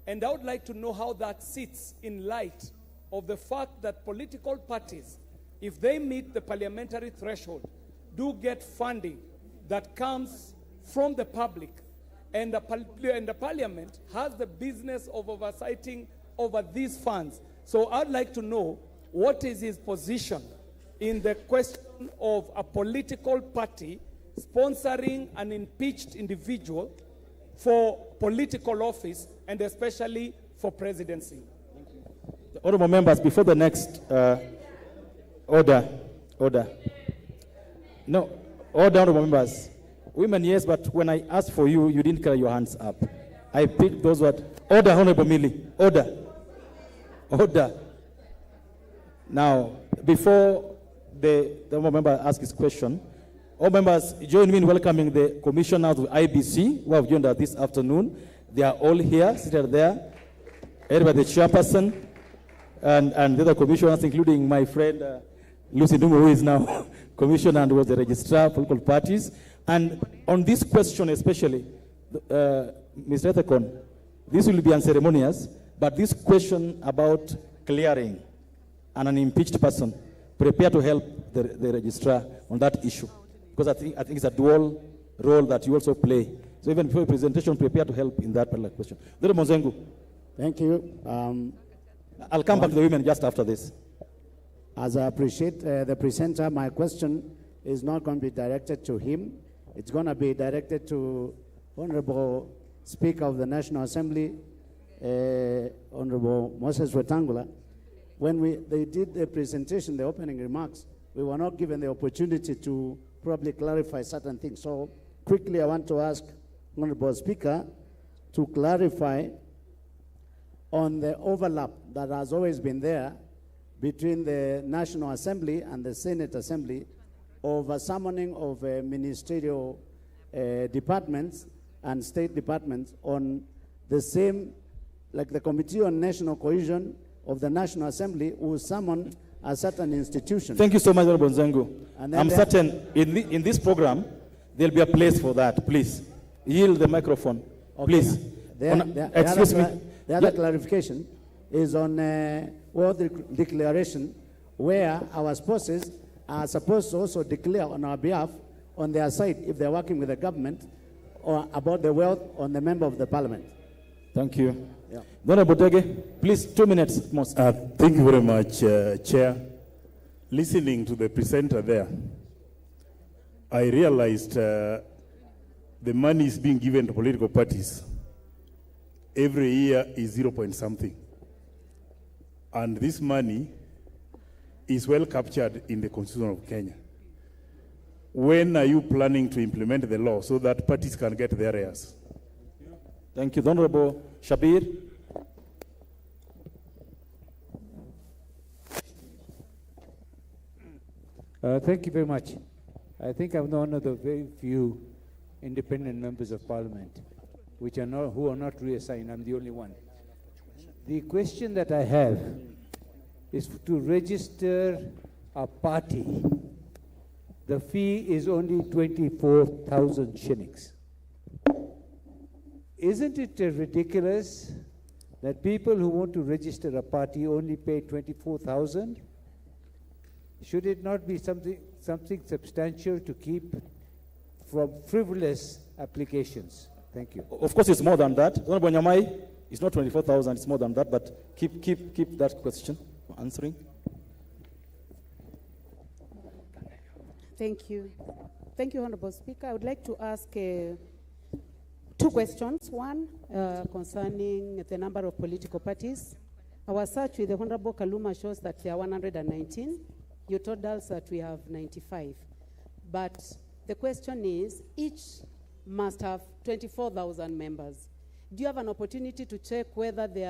And I would like to know how that sits in light of the fact that political parties, if they meet the parliamentary threshold, do get funding that comes from the public, and the parliament has the business of oversighting over these funds. So I'd like to know what is his position in the question of a political party sponsoring an impeached individual for political office, and especially for presidency. Honorable members, before the next order. No, order, honorable members. Women, yes, but when I asked for you, you didn't carry your hands up. I picked those words. Order, Honorable Millie. Order. Order. Now, before the honorable member asks his question, all members, join me in welcoming the commissioners of IBC who have joined us this afternoon. They are all here, seated there, headed by the chairperson and the other commissioners, including my friend Lucy Ndungu, who is now commissioner and was the registrar of political parties. And on this question especially, Mr. Ethekon, this will be unceremonious, but this question about clearing an impeached person, prepare to help the registrar on that issue. Because I think it's a dual role that you also play. So even before presentation, prepare to help in that particular question. Dr. Mozengu. Thank you. I'll come back to the women just after this. As I appreciate the presenter, my question is not going to be directed to him. It's going to be directed to Honorable Speaker of the National Assembly, Honorable Moses Wetangula. When they did the presentation, the opening remarks, we were not given the opportunity to probably clarify certain things. So quickly, I want to ask Honorable Speaker to clarify on the overlap that has always been there between the National Assembly and the Senate Assembly of a summoning of ministerial departments and state departments on the same, like the Committee on National Cohesion of the National Assembly who summon a certain institution. Thank you so much, Honorable Nzengu. I'm certain in this program, there'll be a place for that. Please, yield the microphone. Okay. Please. Excuse me. The other clarification is on World Declaration, where our spouses are supposed to also declare on our behalf, on their side, if they're working with the government, or about the wealth on the member of the parliament. Thank you. Yeah. Honorable Dege, please, 2 minutes at most. Thank you very much, Chair. Listening to the presenter there, I realized the money is being given to political parties every year is 0 point something. And this money is well captured in the Constitution of Kenya. When are you planning to implement the law so that parties can get their areas? Thank you. The Honorable Shabir. Thank you very much. I think I'm one of the very few independent members of parliament who are not reassigned. I'm the only one. The question that I have is to register a party. The fee is only 24,000 shillings. Isn't it ridiculous that people who want to register a party only pay 24,000? Should it not be something substantial to keep from frivolous applications? Thank you. Of course, it's more than that. Honorable Nyamai, it's not 24,000, it's more than that, but keep that question for answering. Thank you. Thank you, Honorable Speaker. I would like to ask 2 questions. One, concerning the number of political parties Our search with the Honorable Kaluma shows that there are 119. You told us that we have 95. But the question is, each must have 24,000 members. Do you have an opportunity to check whether they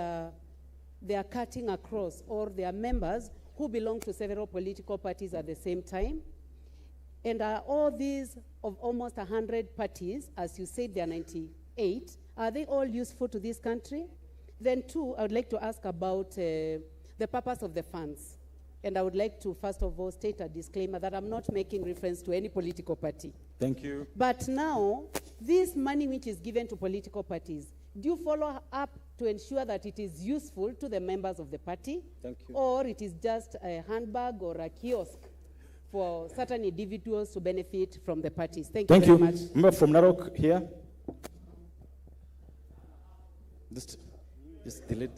are cutting across, or they are members who belong to several political parties at the same time? And are all these of almost 100 parties, as you said there are 98, are they all useful to this country? Then two, I would like to ask about the purpose of the funds. And I would like to, first of all, state a disclaimer that I'm not making reference to any political party. Thank you. But now, this money which is given to political parties, do you follow up to ensure that it is useful to the members of the party? Thank you. Or it is just a handbag or a kiosk for certain individuals to benefit from the parties? Thank you very much. Member from Narok here. Just delete.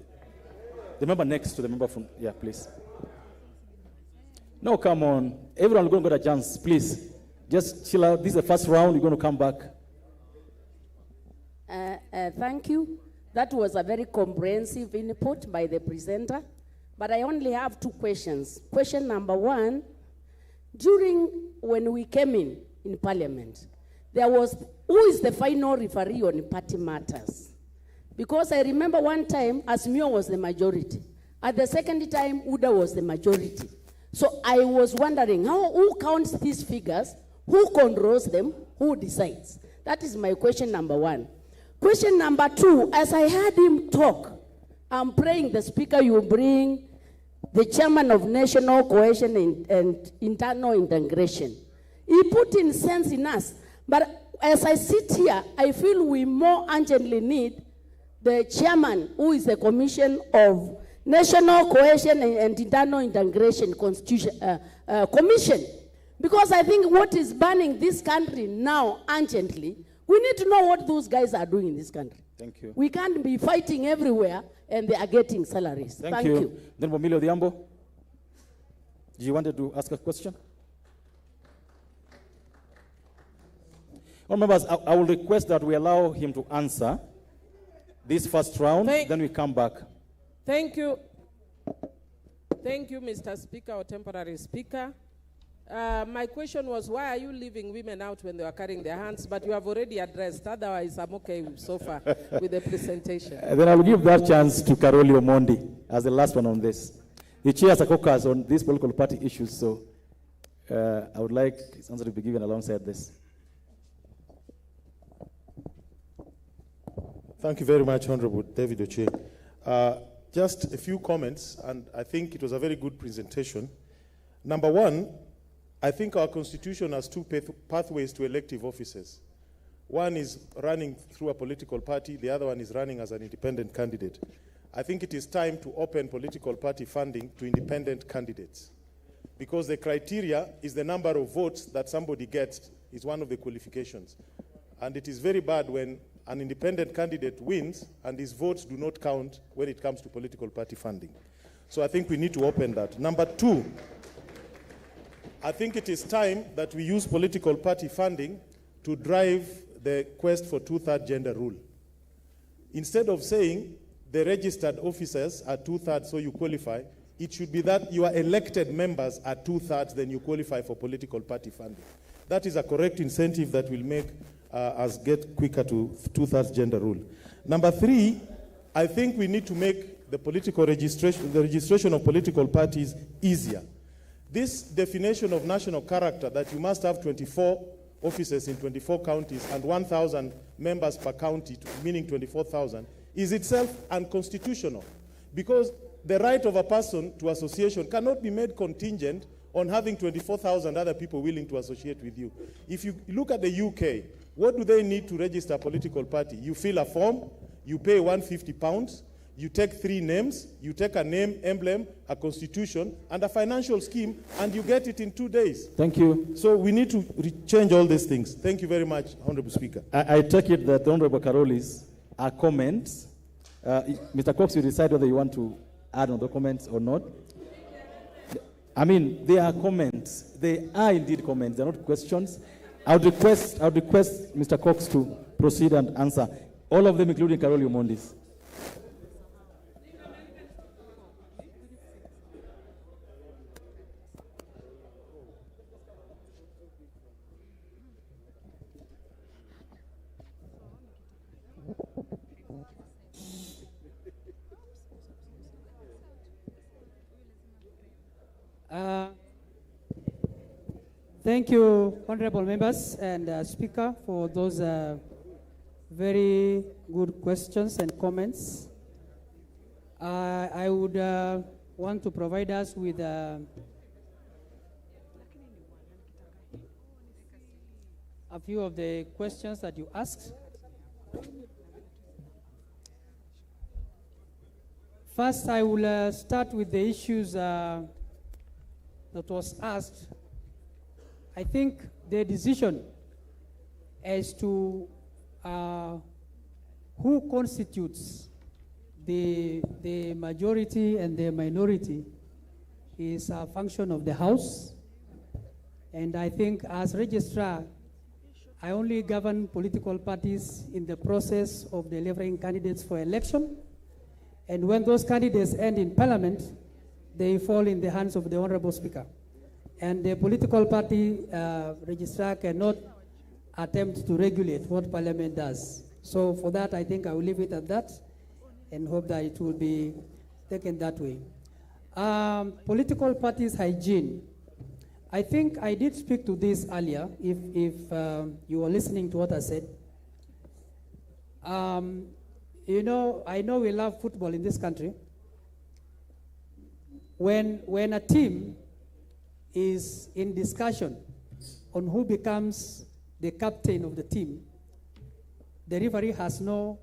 The member next to the member from, yeah, please. No, come on. Everyone going to get a chance, please. Just chill out. This is the first round. You're going to come back. Thank you. That was a very comprehensive input by the presenter. But I only have two questions. Question number one, when we came in Parliament, there was, who is the final referee on party matters? Because I remember one time, Azimio was the majority. At the second time, UDA was the majority. So I was wondering, who counts these figures? Who controls them? Who decides? That is my question number one. Question number two, as I heard him talk, I'm praying the speaker you bring the chairman of National Cohesion and Internal Integration. He put in sense in us. But as I sit here, I feel we more urgently need the chairman, who is the Commission of National Cohesion and Internal Integration Commission. Because I think what is burning this country now urgently, we need to know what those guys are doing in this country. Thank you. We can't be fighting everywhere and they are getting salaries. Thank you. Then Bomilio Diambo, you wanted to ask a question? Well, members, I will request that we allow him to answer this first round, then we come back. Thank you. Thank you, Mr. Speaker or temporary speaker. My question was, why are you leaving women out when they are carrying their hands? But you have already addressed. Otherwise, I'm okay so far with the presentation. Then I will give that chance to Karoli Omondi as the last one on this. He chairs a caucus on these political party issues, so I would like his answer to be given alongside this. Thank you very much, Honorable David Ochieng. Just a few comments, and I think it was a very good presentation. Number one, I think our Constitution has two pathways to elective offices. One is running through a political party, the other one is running as an independent candidate. I think it is time to open political party funding to independent candidates, because the criteria is the number of votes that somebody gets is one of the qualifications. And it is very bad when an independent candidate wins and his votes do not count when it comes to political party funding. So I think we need to open that. Number two, I think it is time that we use political party funding to drive the quest for two-thirds gender rule. Instead of saying the registered officers are two-thirds so you qualify, it should be that your elected members are two-thirds, then you qualify for political party funding. That is a correct incentive that will make us get quicker to two-thirds gender rule. Number three, I think we need to make the registration of political parties easier. This definition of national character, that you must have 24 offices in 24 counties and 1,000 members per county, meaning 24,000, is itself unconstitutional, because the right of a person to association cannot be made contingent on having 24,000 other people willing to associate with you. If you look at the UK, what do they need to register a political party? You fill a form, you pay £150, you take 3 names, you take a name, emblem, a constitution, and a financial scheme, and you get it in 2 days. Thank you. So we need to change all these things. Thank you very much, Honorable Speaker. I take it that the Honorable Karoli's are comments. Mr. Cox, you decide whether you want to add on the comments or not. I mean, they are comments. They are indeed comments. They're not questions. I would request Mr. Cox to proceed and answer all of them, including Karoli Omondi's. Thank you, honorable members and Speaker, for those very good questions and comments. I would want to provide us with a few of the questions that you asked. First, I will start with the issues that was asked. I think the decision as to who constitutes the majority and the minority is a function of the House. And I think as registrar, I only govern political parties in the process of delivering candidates for election. And when those candidates end in Parliament, they fall in the hands of the Honorable Speaker. And the political party registrar cannot attempt to regulate what Parliament does. So for that, I think I will leave it at that and hope that it will be taken that way. Political parties hygiene. I think I did speak to this earlier, if you were listening to what I said. You know, I know we love football in this country. When a team is in discussion on who becomes the captain of the team, the referee has no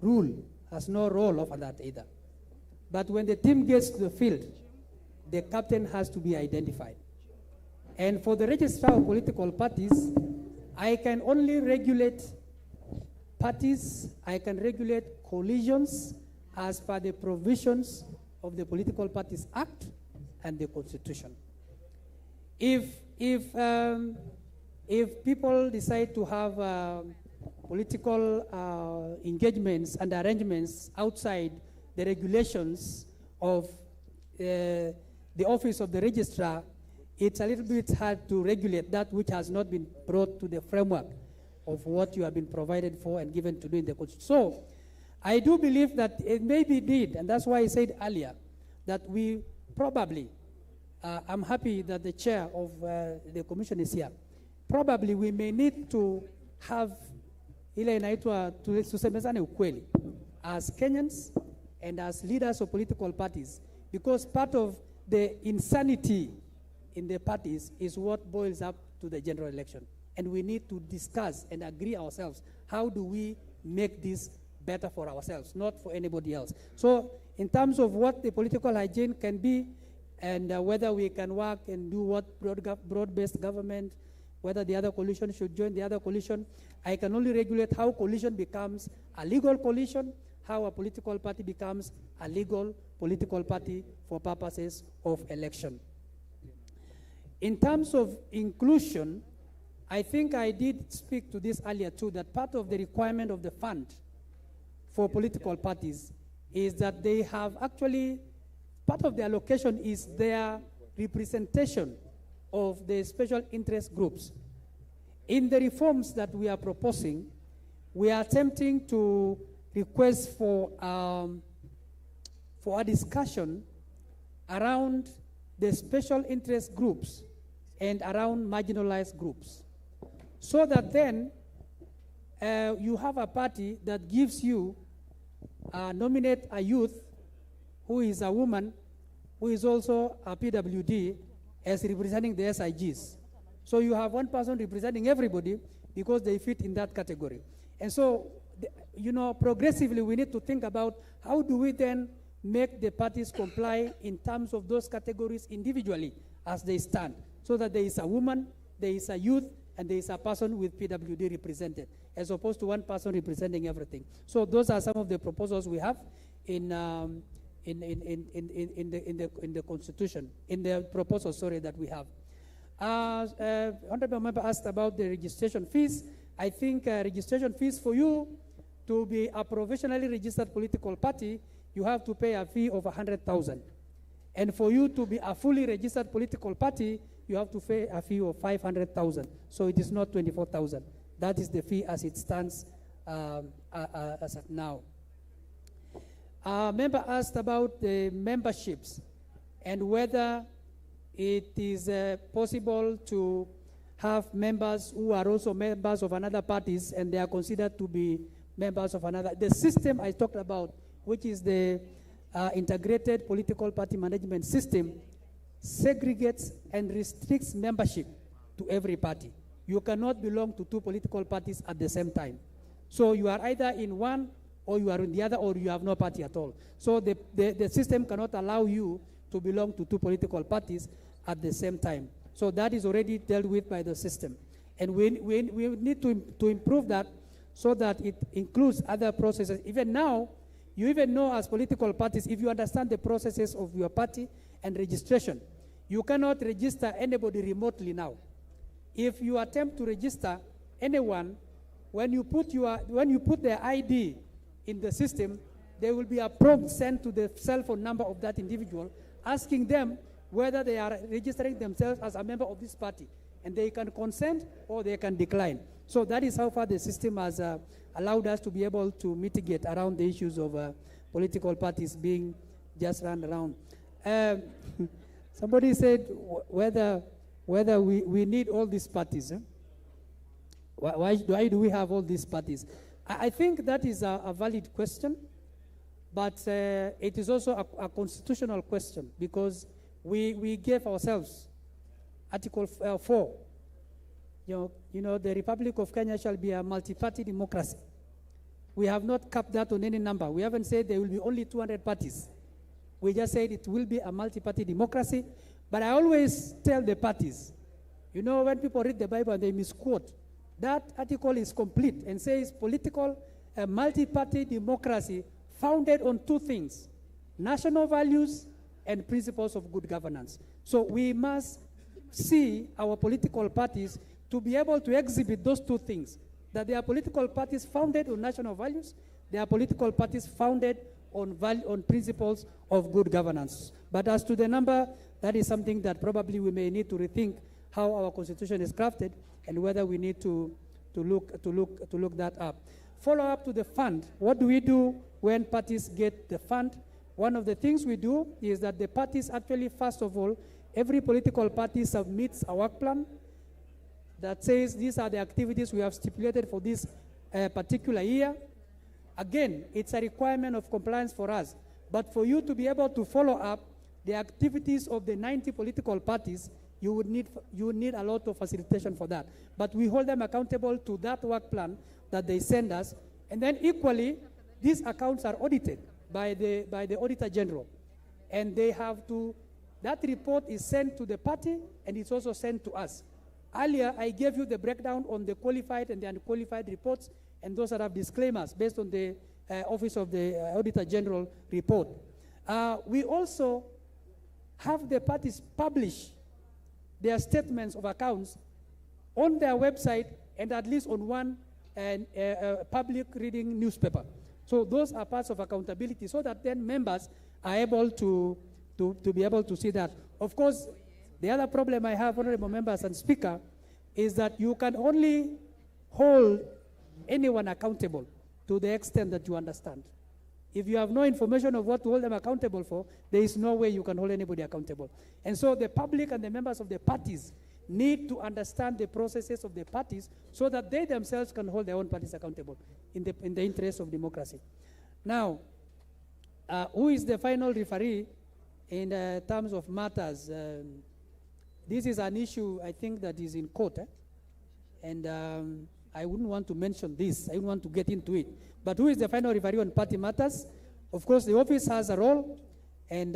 rule, has no role over that either. But when the team gets to the field, the captain has to be identified. And for the registrar of political parties, I can only regulate parties, I can regulate coalitions as per the provisions of the Political Parties Act and the Constitution. If people decide to have political engagements and arrangements outside the regulations of the office of the registrar, it's a little bit hard to regulate that which has not been brought to the framework of what you have been provided for and given to do in the Constitution. So I do believe that it may be need, and that's why I said earlier that we probably, I'm happy that the chair of the commission is here. Probably we may need to have ile inaitwa tusemezane ukweli as Kenyans and as leaders of political parties, because part of the insanity in the parties is what boils up to the general election. And we need to discuss and agree ourselves, how do we make this better for ourselves, not for anybody else. So in terms of what the political hygiene can be, and whether we can work and do what broad-based government, whether the other coalition should join the other coalition, I can only regulate how coalition becomes a legal coalition, how a political party becomes a legal political party for purposes of election. In terms of inclusion, I think I did speak to this earlier too, that part of the requirement of the fund for political parties is that they have actually, part of the allocation is their representation of the special interest groups. In the reforms that we are proposing, we are attempting to request for a discussion around the special interest groups and around marginalized groups, so that then you have a party that gives you nominate a youth who is a woman who is also a PWD as representing the SIGs. So you have one person representing everybody because they fit in that category. And so, you know, progressively we need to think about how do we then make the parties comply in terms of those categories individually as they stand, so that there is a woman, there is a youth, and there is a person with PWD represented, as opposed to one person representing everything. So those are some of the proposals we have in the Constitution, in the proposal, sorry, that we have. Honorable member asked about the registration fees. I think registration fees for you to be a provisionally registered political party, you have to pay a fee of 100,000. And for you to be a fully registered political party, you have to pay a fee of 500,000. So it is not 24,000. That is the fee as it stands as of now. Member asked about the memberships and whether it is possible to have members who are also members of another parties and they are considered to be members of another. The system I talked about, which is the integrated political party management system, segregates and restricts membership to every party. You cannot belong to two political parties at the same time. So you are either in one or you are in the other or you have no party at all. So the system cannot allow you to belong to two political parties at the same time. So that is already dealt with by the system. And we need to improve that so that it includes other processes. Even now, you even know as political parties, if you understand the processes of your party and registration, you cannot register anybody remotely now. If you attempt to register anyone, when you put their ID in the system, there will be a prompt sent to the cell phone number of that individual asking them whether they are registering themselves as a member of this party. And they can consent or they can decline. So that is how far the system has allowed us to be able to mitigate around the issues of political parties being just run around. Somebody said whether we need all these parties. Why do we have all these parties? I think that is a valid question, but it is also a constitutional question because we gave ourselves Article 4. You know, the Republic of Kenya shall be a multi-party democracy. We have not capped that on any number. We haven't said there will be only 200 parties. We just said it will be a multi-party democracy. But I always tell the parties, you know, when people read the Bible and they misquote, that article is complete and says political multi-party democracy founded on two things: national values and principles of good governance. So we must see our political parties to be able to exhibit those two things, that they are political parties founded on national values, they are political parties founded on principles of good governance. But as to the number, that is something that probably we may need to rethink how our constitution is crafted and whether we need to look that up. Follow up to the fund. What do we do when parties get the fund? One of the things we do is that the parties actually, first of all, every political party submits a work plan that says these are the activities we have stipulated for this particular year. Again, it's a requirement of compliance for us. But for you to be able to follow up the activities of the 90 political parties, you would need a lot of facilitation for that. But we hold them accountable to that work plan that they send us. And then equally, these accounts are audited by the Auditor General. And they have to, that report is sent to the party and it's also sent to us. Earlier, I gave you the breakdown on the qualified and the unqualified reports, and those that have disclaimers based on the Office of the Auditor General report. We also have the parties publish their statements of accounts on their website and at least on one public reading newspaper. So those are parts of accountability so that then members are able to be able to see that. Of course, the other problem I have, honorable members and speaker, is that you can only hold anyone accountable to the extent that you understand. If you have no information of what to hold them accountable for, there is no way you can hold anybody accountable. And so the public and the members of the parties need to understand the processes of the parties so that they themselves can hold their own parties accountable in the interest of democracy. Now, who is the final referee in terms of matters? This is an issue, I think, that is in court. And I wouldn't want to mention this. I wouldn't want to get into it. But who is the final referee on party matters? Of course, the office has a role, and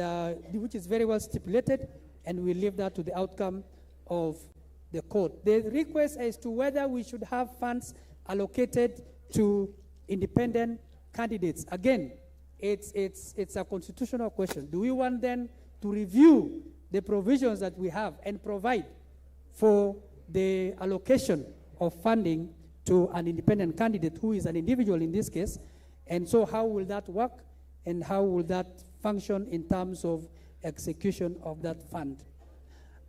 which is very well stipulated, and we leave that to the outcome of the court. The request as to whether we should have funds allocated to independent candidates. Again, it's a constitutional question. Do we want then to review the provisions that we have and provide for the allocation of funding to an independent candidate who is an individual in this case? And so how will that work and how will that function in terms of execution of that fund?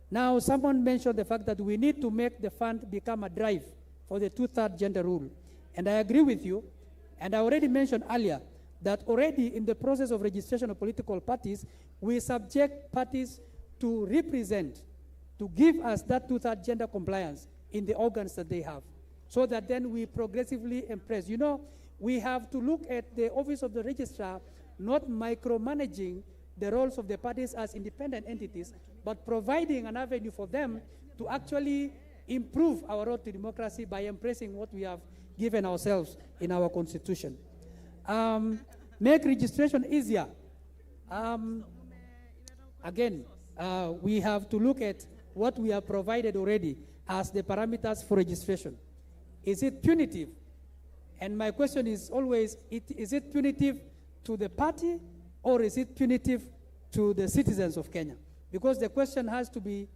Now, someone mentioned the fact that we need to make the fund become a drive for the 2/3 gender rule. And I agree with you. And I already mentioned earlier that already in the process of registration of political parties, we subject parties to represent, to give us that 2/3 gender compliance in the organs that they have, so that then we progressively impress. You know, we have to look at the office of the registrar not micromanaging the roles of the parties as independent entities, but providing an avenue for them to actually improve our road to democracy by embracing what we have given ourselves in our constitution. Make registration easier. Again, we have to look at what we have provided already as the parameters for registration. Is it punitive? And my question is always, is it punitive to the party, or is it punitive to the citizens of Kenya? Because the question has to be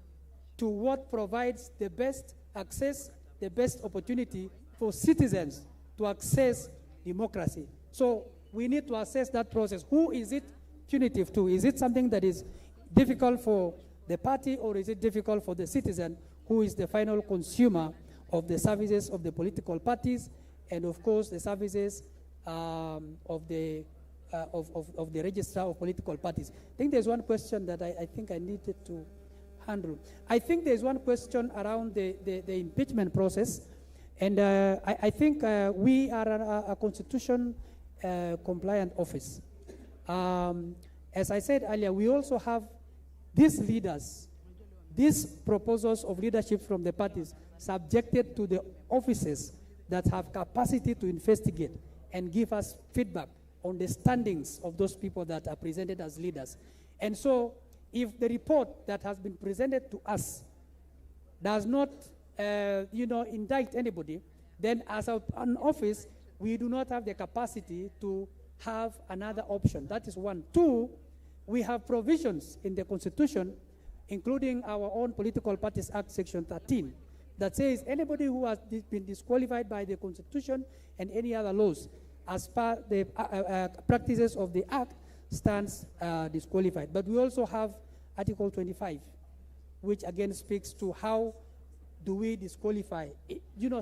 to what provides the best access, the best opportunity for citizens to access democracy. So we need to assess that process. Who is it punitive to? Is it something that is difficult for the party, or is it difficult for the citizen, who is the final consumer of the services of the political parties, and of course the services of the registrar of political parties? I think there's one question that I think I needed to handle. I think there's one question around the impeachment process, and I think we are a constitution compliant office. As I said earlier, we also have these leaders, these proposals of leadership from the parties subjected to the offices that have capacity to investigate and give us feedback on the standings of those people that are presented as leaders. And so if the report that has been presented to us does not indict anybody, then as an office, we do not have the capacity to have another option. That is one. Two, we have provisions in the Constitution, including our own Political Parties Act, Section 13, that says anybody who has been disqualified by the Constitution and any other laws as per the practices of the Act stands disqualified. But we also have Article 25, which again speaks to how do we disqualify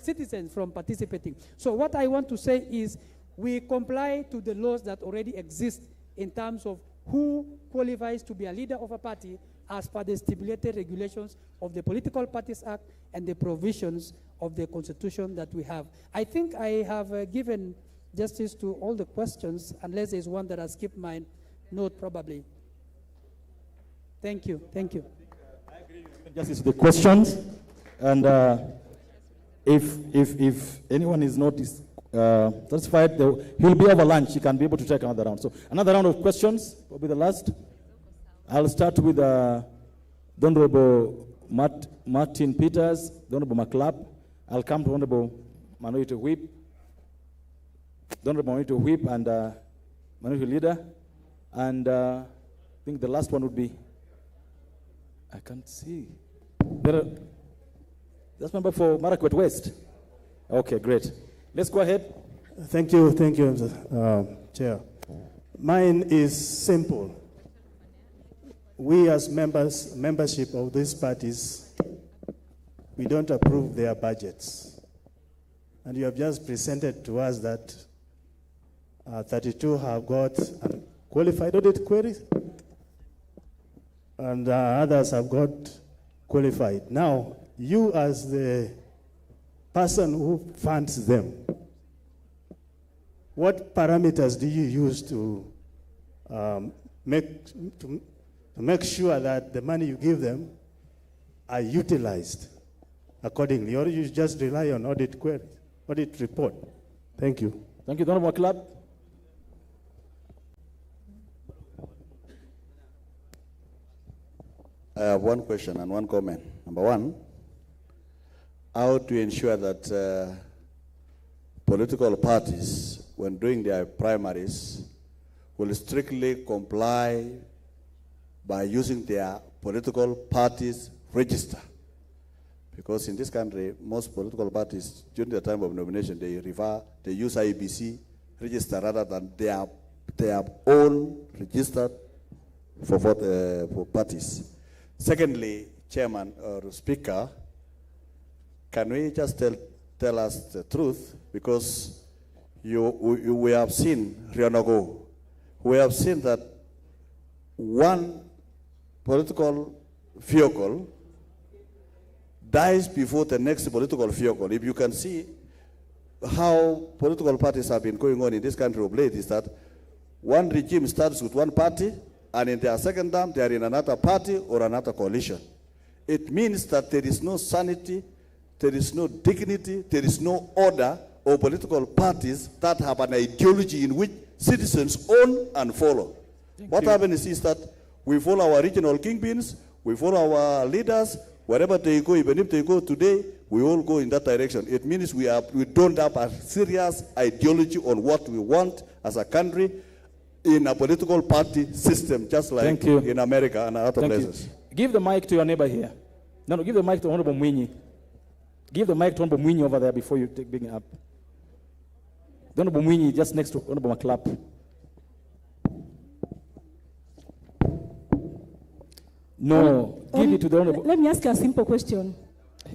citizens from participating. So what I want to say is we comply to the laws that already exist in terms of who qualifies to be a leader of a party as per the stipulated regulations of the Political Parties Act and the provisions of the Constitution that we have. I think I have given justice to all the questions, unless there's one that has skipped my note probably. Thank you. Thank you. I agree with justice to the questions. And if anyone is not satisfied, he'll be over lunch. He can be able to take another round. So another round of questions will be the last. I'll start with the Honorable Martin Peters, the Honorable McLeod. I'll come to Honorable Minority Whip, the Honorable Minority Whip and Minority Leader. And I think the last one would be, I can't see. That's member for Marakwet West. Okay, great. Let's go ahead. Thank you, Chair. Mine is simple. We as membership of these parties, we don't approve their budgets. And you have just presented to us that 32 have got qualified audit queries, and others have got qualified. Now, you as the person who funds them, what parameters do you use to make sure that the money you give them are utilized accordingly, or you just rely on audit report? Thank you. Thank you, Honorable McLeod. I have one question and one comment. Number one, how to ensure that political parties, when doing their primaries, will strictly comply by using their political parties register. Because in this country, most political parties, during the time of nomination, they use IEBC register rather than their own registered for parties. Secondly, Chairman or Speaker, can we just tell us the truth? Because we have seen, Rianago, we have seen that one political vehicle dies before the next political vehicle. If you can see how political parties have been going on in this country of late, is that one regime starts with one party, and in their second term, they are in another party or another coalition. It means that there is no sanity, there is no dignity, there is no order of political parties that have an ideology in which citizens own and follow. What happens is that we follow our regional kingpins, we follow our leaders, wherever they go, even if they go today, we all go in that direction. It means we don't have a serious ideology on what we want as a country in a political party system, just like in America and other places. Give the mic to your neighbor here. No, give the mic to Honorable Mwinyi. Give the mic to Honorable Mwinyi over there before you bring it up. The Honorable Mwinyi just next to Honorable Maklap. No, give it to the Honorable. Let me ask you a simple question.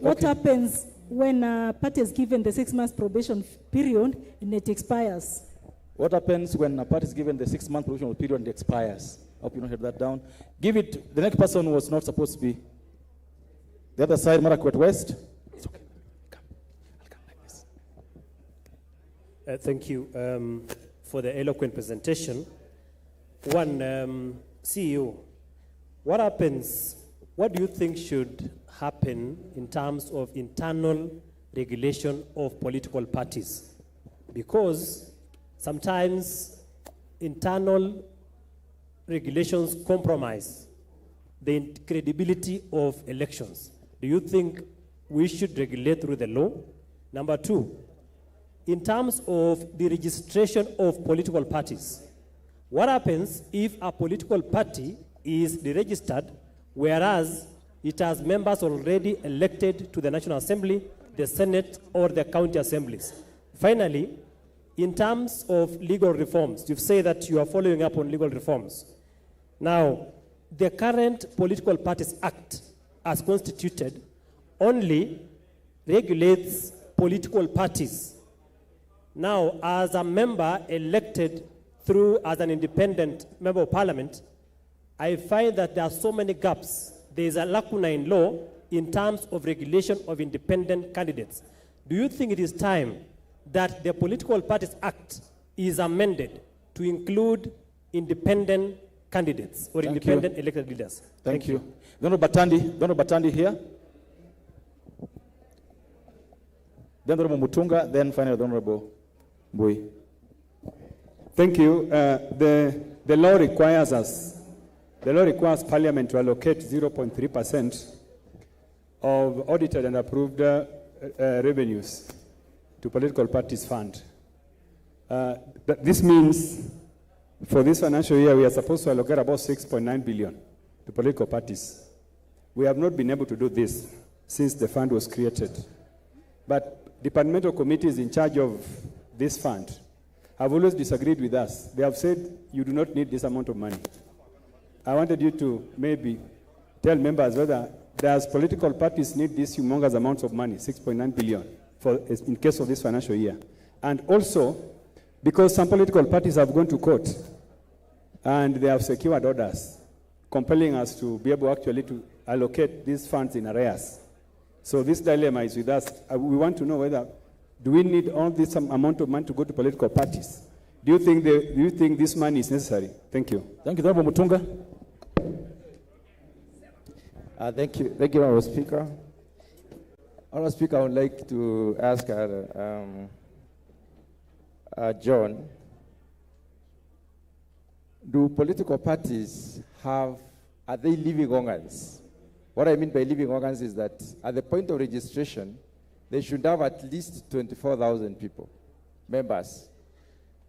What happens when a party is given the 6 months probation period and it expires? What happens when a party is given the 6 month probation period and it expires? I hope you don't have that down. Give it, the next person was not supposed to be. The other side, Marakwet West. It's okay. I'll come like this. Thank you for the eloquent presentation. One, CEO, what happens, what do you think should happen in terms of internal regulation of political parties? Because sometimes internal regulations compromise the credibility of elections. Do you think we should regulate through the law? Number two, in terms of the registration of political parties, what happens if a political party is deregistered, whereas it has members already elected to the National Assembly, the Senate, or the county assemblies? Finally, in terms of legal reforms, you've said that you are following up on legal reforms. Now, the current Political Parties Act, as constituted, only regulates political parties. Now, as a member elected through as an independent member of parliament, I find that there are so many gaps. There is a lacuna in law in terms of regulation of independent candidates. Do you think it is time that the Political Parties Act is amended to include independent candidates or independent elected leaders? Thank you. Honorable Batandi here. Then Honorable Mutunga, then finally the Honorable Mbui. Thank you. The law requires Parliament to allocate 0.3% of audited and approved revenues to political parties fund. This means for this financial year, we are supposed to allocate about 6.9 billion to political parties. We have not been able to do this since the fund was created. But departmental committees in charge of this fund have always disagreed with us. They have said, you do not need this amount of money. I wanted you to maybe tell members whether does political parties need these humongous amounts of money, 6.9 billion, in case of this financial year. And also, because some political parties have gone to court and they have secured orders compelling us to be able actually to allocate these funds in arrears. So this dilemma is with us. We want to know whether, do we need all this amount of money to go to political parties? Do you think this money is necessary? Thank you. Thank you, Honorable Mutunga. Thank you, Honorable Speaker. Honorable Speaker, I would like to ask John, do political parties are they living organs? What I mean by living organs is that at the point of registration, they should have at least 24,000 people, members.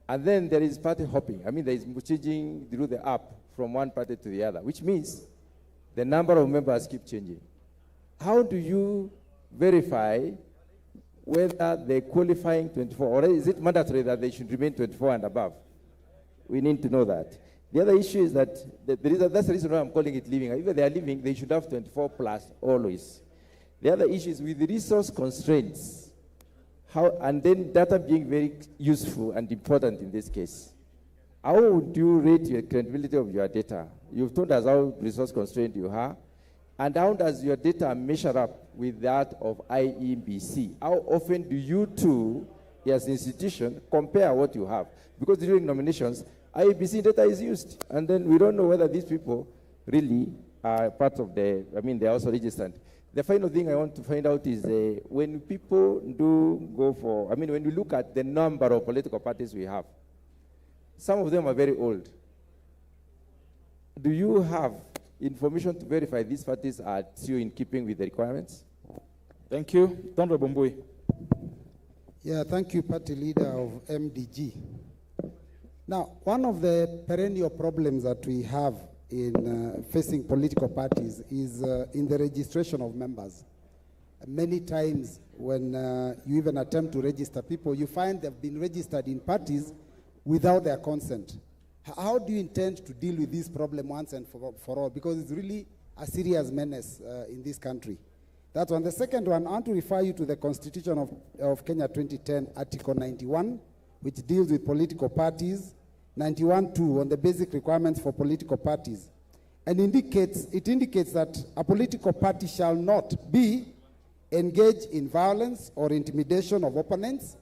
And then there is party hopping. I mean, there is changing through the app from one party to the other, which means the number of members keep changing. How do you verify whether they're qualifying 24, or is it mandatory that they should remain 24 and above? We need to know that. The other issue is that that's the reason why I'm calling it living. If they are living, they should have 24 plus always. The other issue is with the resource constraints, and then data being very useful and important in this case. How would you rate your credibility of your data? You've told us how resource constrained you are. And how does your data measure up with that of IEBC? How often do you two, as an institution, compare what you have? Because during nominations, IEBC data is used, and then we don't know whether these people really are part of the, I mean, they're also registered. The final thing I want to find out is when people do go for, I mean, when we look at the number of political parties we have, some of them are very old. Do you have information to verify these parties are still in keeping with the requirements? Thank you. Honorable Mbui. Yeah, thank you, party leader of MDG. Now, one of the perennial problems that we have in facing political parties is in the registration of members. Many times when you even attempt to register people, you find they've been registered in parties without their consent. How do you intend to deal with this problem once and for all? Because it's really a serious menace in this country. That's one. The second one, I want to refer you to the Constitution of Kenya 2010, Article 91, which deals with political parties, 91.2 on the basic requirements for political parties. And it indicates that a political party shall not be engaged in violence or intimidation of opponents,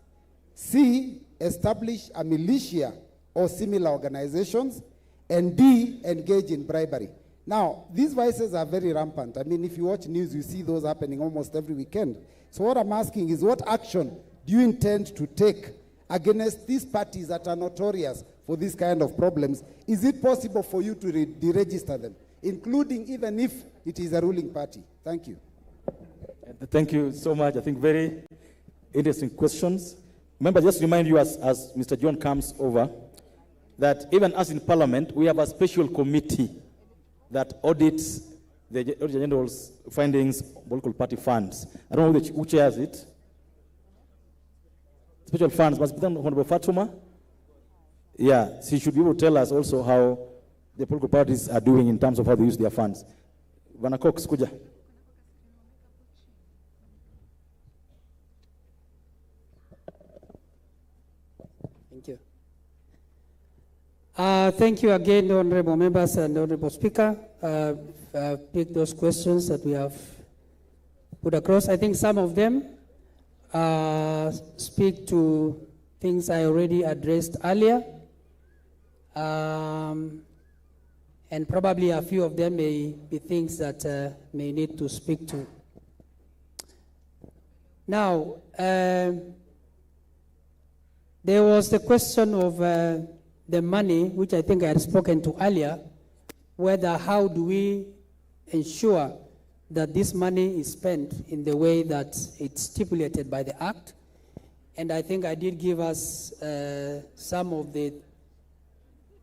C, establish a militia or similar organizations, and D, engage in bribery. Now, these vices are very rampant. I mean, if you watch news, you see those happening almost every weekend. So what I'm asking is, what action do you intend to take against these parties that are notorious for this kind of problems? Is it possible for you to deregister them, including even if it is a ruling party? Thank you. Thank you so much. I think very interesting questions. Remember, just remind you as Mr. John comes over, that even as in Parliament, we have a special committee that audits the Auditor General's findings on political party funds. I don't know who chairs it. Special funds must be done, Honorable Fatuma. Yeah, she should be able to tell us also how the political parties are doing in terms of how they use their funds. Bwana Cox, kuja. Thank you. Thank you again, honorable members and honorable speaker. Pick those questions that we have put across. I think some of them speak to things I already addressed earlier. And probably a few of them may be things that may need to speak to. Now, there was the question of the money, which I think I had spoken to earlier, whether how do we ensure that this money is spent in the way that it's stipulated by the Act. And I think I did give us some of the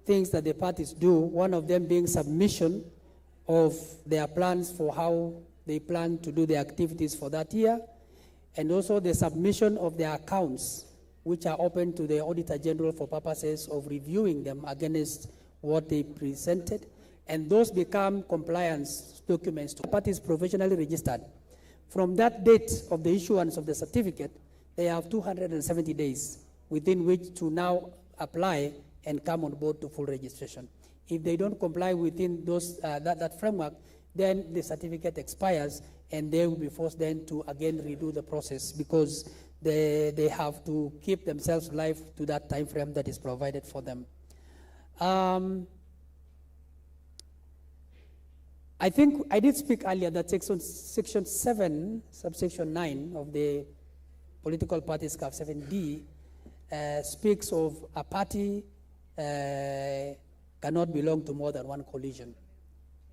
things that the parties do, one of them being submission of their plans for how they plan to do the activities for that year, and also the submission of their accounts, which are open to the Auditor General for purposes of reviewing them against what they presented. And those become compliance documents to parties professionally registered. From that date of the issuance of the certificate, they have 270 days within which to now apply and come on board to full registration. If they don't comply within those, that framework, then the certificate expires and they will be forced then to again redo the process because they have to keep themselves alive to that time frame that is provided for them. I think I did speak earlier that section 7, subsection 9 of the Political Parties CAF 7D speaks of a party cannot belong to more than one coalition.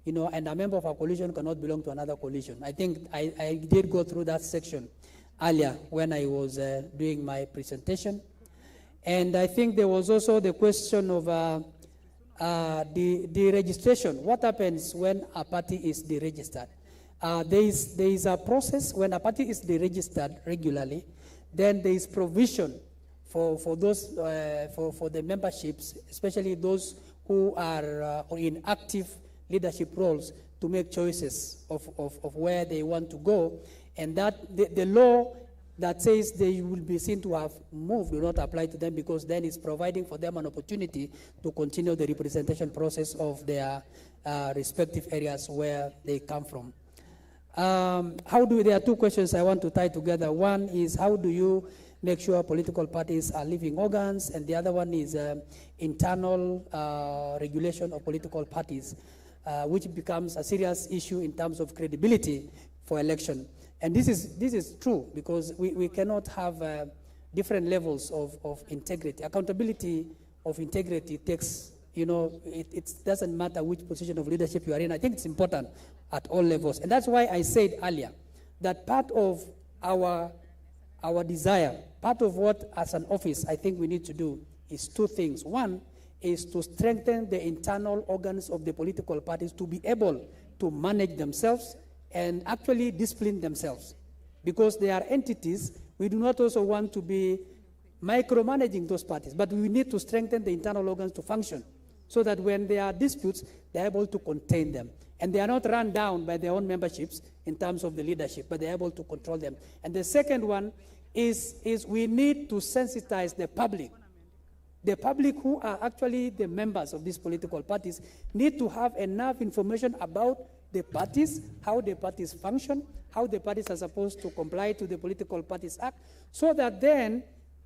You know, and a member of a coalition cannot belong to another coalition. I think I did go through that section earlier when I was doing my presentation. And I think there was also the question of the registration. What happens when a party is deregistered? There is a process when a party is deregistered regularly, then there is provision for those for the memberships, especially those who are in active leadership roles, to make choices of where they want to go, and that the law that says they will be seen to have moved will not apply to them, because then it's providing for them an opportunity to continue the representation process of their respective areas where they come from. There are two questions I want to tie together. One is how do you make sure political parties are living organs, and the other one is internal regulation of political parties, which becomes a serious issue in terms of credibility for election. And this is true because we cannot have different levels of integrity. Accountability of integrity takes, it doesn't matter which position of leadership you are in. I think it's important at all levels. And that's why I said earlier that part of our desire, part of what as an office I think we need to do is two things. One is to strengthen the internal organs of the political parties to be able to manage themselves and actually discipline themselves. Because they are entities, we do not also want to be micromanaging those parties, but we need to strengthen the internal organs to function so that when there are disputes, they're able to contain them. And they are not run down by their own memberships in terms of the leadership, but they're able to control them. And the second one is we need to sensitize the public. The public who are actually the members of these political parties need to have enough information about the parties, how the parties function, how the parties are supposed to comply to the Political Parties Act, so that then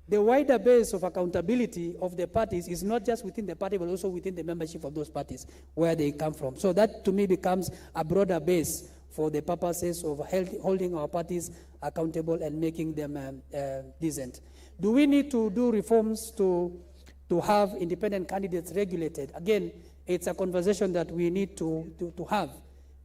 the wider base of accountability of the parties is not just within the party, but also within the membership of those parties, where they come from. So that, to me, becomes a broader base for the purposes of holding our parties accountable and making them decent. Do we need to do reforms to have independent candidates regulated? Again, it's a conversation that we need to have.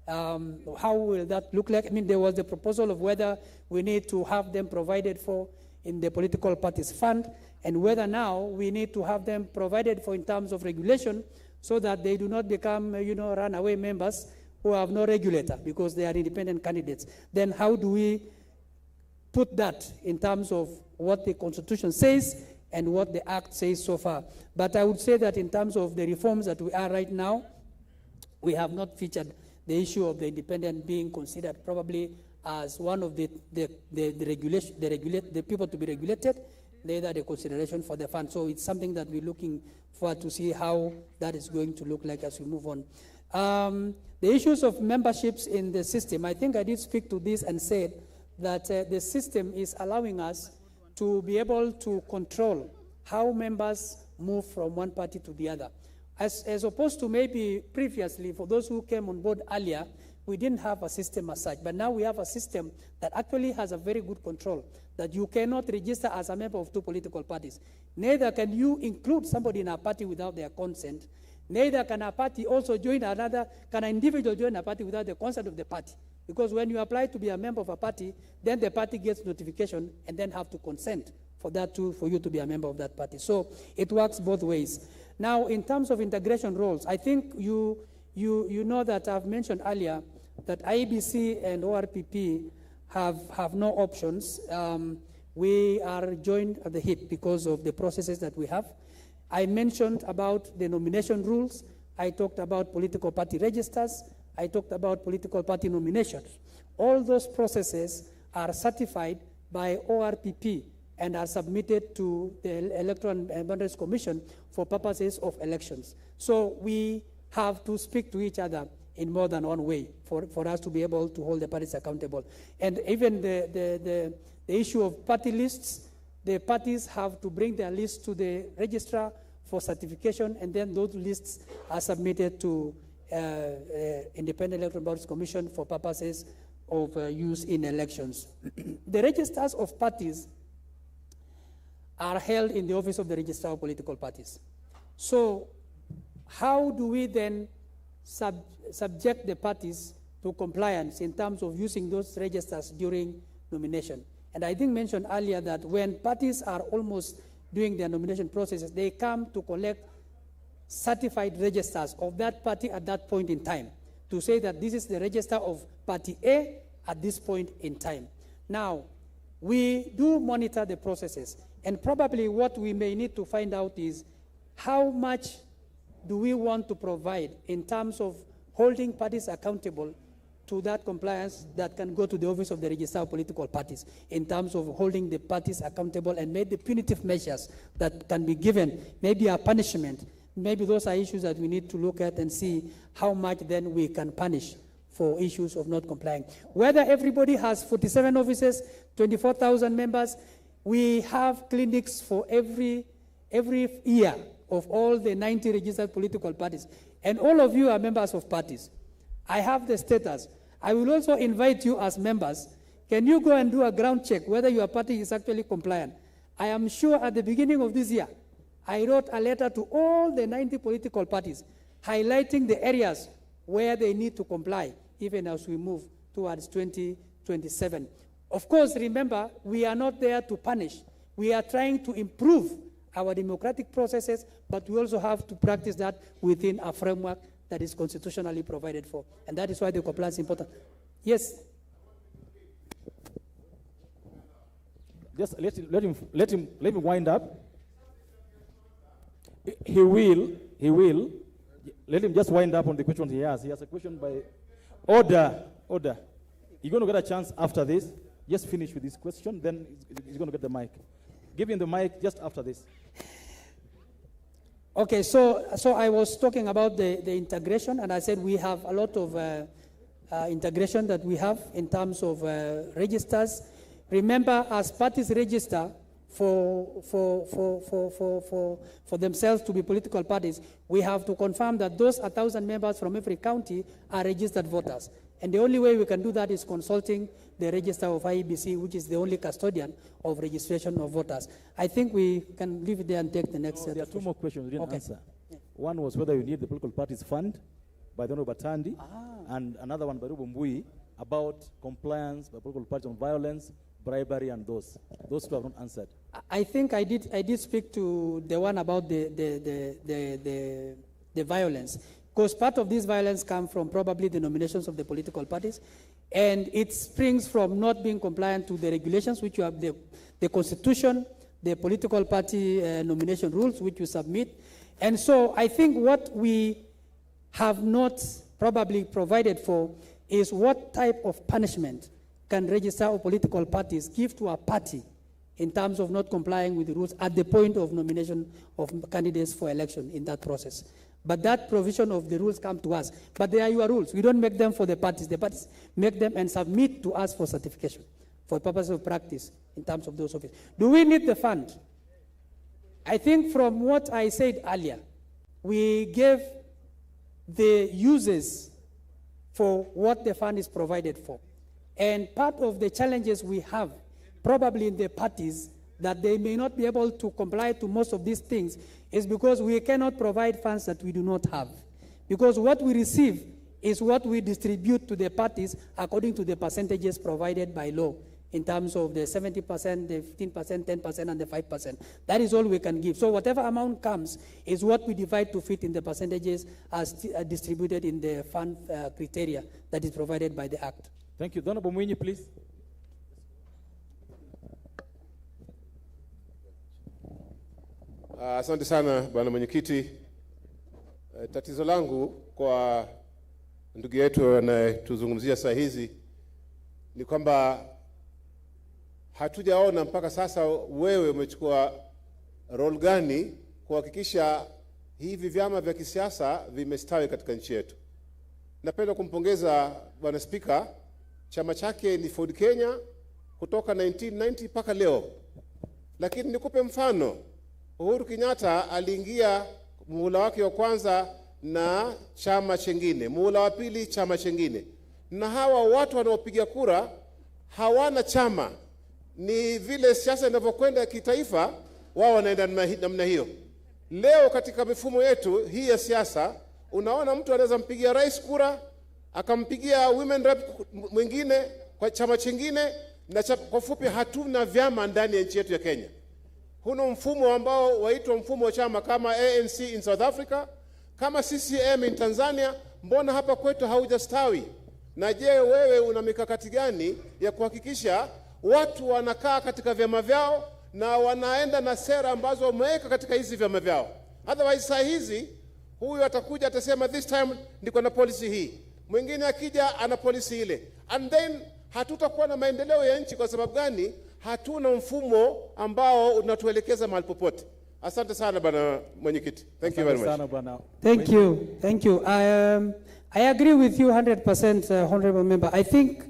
How will that look like? I mean, there was the proposal of whether we need to have them provided for in the political parties fund, and whether now we need to have them provided for in terms of regulation so that they do not become, runaway members who have no regulator because they are independent candidates. Then how do we put that in terms of what the Constitution says and what the Act says so far? But I would say that in terms of the reforms that we are right now, we have not featured the issue of the independent being considered probably as one of the people to be regulated, neither the consideration for the fund. So it's something that we're looking forward to see how that is going to look like as we move on. The issues of memberships in the system, I think I did speak to this and said that the system is allowing us to be able to control how members move from one party to the other. As opposed to maybe previously, for those who came on board earlier, we didn't have a system as such, but now we have a system that actually has a very good control, that you cannot register as a member of two political parties. Neither can you include somebody in a party without their consent. Neither can a party also join another, can an individual join a party without the consent of the party. Because when you apply to be a member of a party, then the party gets notification and then have to consent for you to be a member of that party. So it works both ways. Now, in terms of integration roles, I think you know that I've mentioned earlier that IEBC and ORPP have no options. We are joined at the hip because of the processes that we have. I mentioned about the nomination rules. I talked about political party registers. I talked about political party nominations. All those processes are certified by ORPP and are submitted to the Electoral and Boundaries Commission for purposes of elections. So we have to speak to each other in more than one way for us to be able to hold the parties accountable. And even the issue of party lists, the parties have to bring their lists to the registrar for certification, and then those lists are submitted to Independent Electoral Boundaries Commission for purposes of use in elections. The registers of parties are held in the office of the Registrar of Political Parties. So how do we then subject the parties to compliance in terms of using those registers during nomination? And I think mentioned earlier that when parties are almost doing their nomination processes, they come to collect certified registers of that party at that point in time to say that this is the register of party A at this point in time. Now, we do monitor the processes, and probably what we may need to find out is how much do we want to provide in terms of holding parties accountable to that compliance that can go to the office of the Registrar of Political Parties in terms of holding the parties accountable and maybe the punitive measures that can be given, maybe a punishment. Maybe those are issues that we need to look at and see how much then we can punish for issues of not complying. Whether everybody has 47 offices, 24,000 members, we have clinics for every year of all the 90 registered political parties. And all of you are members of parties. I have the status. I will also invite you as members. Can you go and do a ground check whether your party is actually compliant? I am sure at the beginning of this year, I wrote a letter to all the 90 political parties highlighting the areas where they need to comply, even as we move towards 2027. Of course, remember, we are not there to punish. We are trying to improve our democratic processes, but we also have to practice that within a framework that is constitutionally provided for. And that is why the compliance is important. Yes? Just let him wind up. He will. Let him just wind up on the question he has. He has a question by order. You're going to get a chance after this. Just finish with this question, then he's going to get the mic. Give him the mic just after this. Okay, so I was talking about the integration, and I said we have a lot of integration that we have in terms of registers. Remember, as parties register for themselves to be political parties, we have to confirm that those 1,000 members from every county are registered voters. And the only way we can do that is consulting the register of IEBC, which is the only custodian of registration of voters. I think we can leave it there and take the next set. There are two more questions you didn't Okay. answer. One was whether you need the political parties fund by the Honorable Batandi, and another one by Rubu Mbui about compliance by political parties on violence, bribery, and those. Those two have not answered. I think I did speak to the one about the violence, because part of this violence comes from probably the nominations of the political parties, and it springs from not being compliant to the regulations, which you have the Constitution, the political party nomination rules, which you submit. And so I think what we have not probably provided for is what type of punishment can register of political parties give to a party in terms of not complying with the rules at the point of nomination of candidates for election in that process. But that provision of the rules come to us. But they are your rules. We don't make them for the parties. The parties make them and submit to us for certification, for purposes of practice in terms of those offices. Do we need the fund? I think from what I said earlier, we gave the uses for what the fund is provided for. And part of the challenges we have, probably in the parties, that they may not be able to comply to most of these things is because we cannot provide funds that we do not have. Because what we receive is what we distribute to the parties according to the percentages provided by law in terms of the 70%, the 15%, 10%, and the 5%. That is all we can give. So whatever amount comes is what we divide to fit in the percentages as distributed in the fund criteria that is provided by the Act. Thank you. Honorable Mwinyi, please. Asante sana Bwana Mwenyekiti. Tatizo langu kwa ndugu yetu anayetuzungumzia saa hizi ni kwamba hatujaona mpaka sasa wewe umechukua role gani kuhakikisha hivi vyama vya kisiasa vimestawi katika nchi yetu. Napenda kumpongeza Bwana Spika, chama chake ni Ford Kenya kutoka 1990 mpaka leo. Lakini nikupe mfano, Uhuru Kenyatta aliingia muhula wake wa kwanza na chama chengine, muhula wa pili chama chengine. Na hawa watu wanaopiga kura hawana chama. Ni vile siasa inavyokwenda kitaifa, wao wanaenda namna hiyo. Leo katika mifumo yetu hii ya siasa, unaona mtu anaweza mpigia rais kura, akampigia women rep mwingine kwa chama chengine, na kwa fupi hatuna vyama ndani ya nchi yetu ya Kenya. Huno mfumo ambao waitwa mfumo wa chama kama ANC in South Africa, kama CCM in Tanzania, mbona hapa kwetu haujastawi? Na je, wewe una mikakati gani ya kuhakikisha watu wanakaa katika vyama vyao na wanaenda na sera ambazo wameweka katika hizi vyama vyao? Otherwise saa hizi huyu atakuja atasema this time niko na policy hii, mwingine akija ana policy ile, and then hatutakuwa na maendeleo ya nchi. Kwa sababu gani? Hatuna mfumo ambao unatuelekeza mahali popote. Asante sana bwana mwenyekiti. Thank you very much. Thank you. Thank you. I agree with you 100%, Honorable Member. I think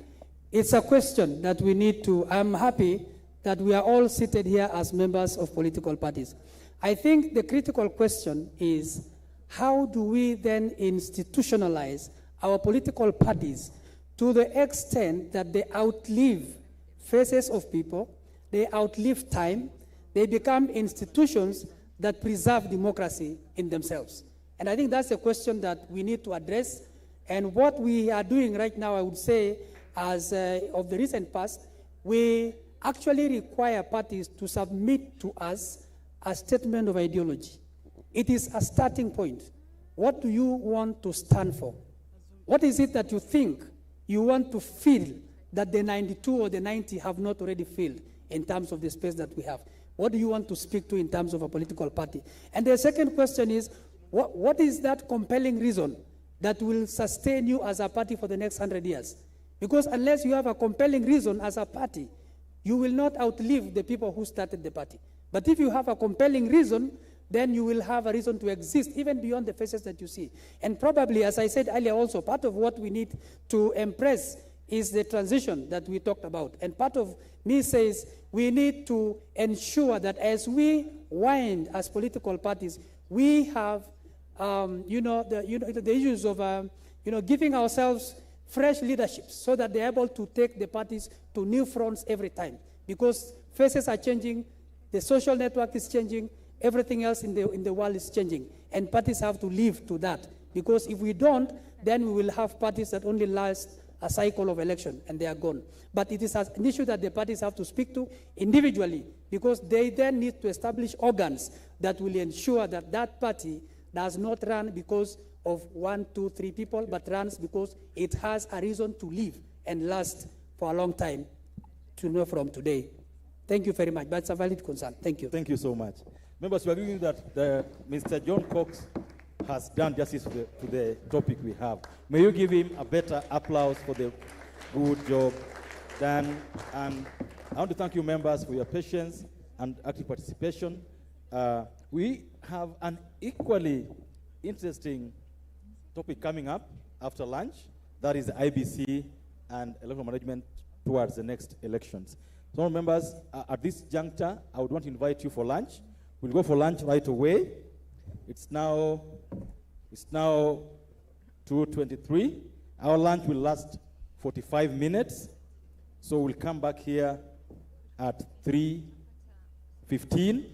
it's a question that we need to, I'm happy that we are all seated here as members of political parties. I think the critical question is, how do we then institutionalize our political parties to the extent that they outlive faces of people, they outlive time, they become institutions that preserve democracy in themselves? And I think that's a question that we need to address. And what we are doing right now, I would say, as of the recent past, we actually require parties to submit to us a statement of ideology. It is a starting point. What do you want to stand for? What is it that you think you want to fill that the 92 or the 90 have not already filled in terms of the space that we have? What do you want to speak to in terms of a political party? And the second question is, what is that compelling reason that will sustain you as a party for the next 100 years? Because unless you have a compelling reason as a party, you will not outlive the people who started the party. But if you have a compelling reason, then you will have a reason to exist even beyond the faces that you see. And probably, as I said earlier also, part of what we need to impress is the transition that we talked about. And part of me says we need to ensure that as we wind as political parties, we have the issues of giving ourselves fresh leadership so that they're able to take the parties to new fronts every time. Because faces are changing, the social network is changing, everything else in the world is changing. And parties have to live to that. Because if we don't, then we will have parties that only last a cycle of election and they are gone. But it is an issue that the parties have to speak to individually, because they then need to establish organs that will ensure that that party does not run because of 1, 2, 3 people, but runs because it has a reason to live and last for a long time, to know from today. Thank you very much. That's a valid concern. Thank you. Thank you so much. Members, we agree that Mr. John Cox has done justice to the topic we have. May you give him a better applause for the good job done. And I want to thank you, members, for your patience and active participation. We have an equally interesting topic coming up after lunch. That is the IBC and electoral management towards the next elections. So, members, at this juncture, I would want to invite you for lunch. We'll go for lunch right away. It's now 2:23. Our lunch will last 45 minutes. So we'll come back here at 3:15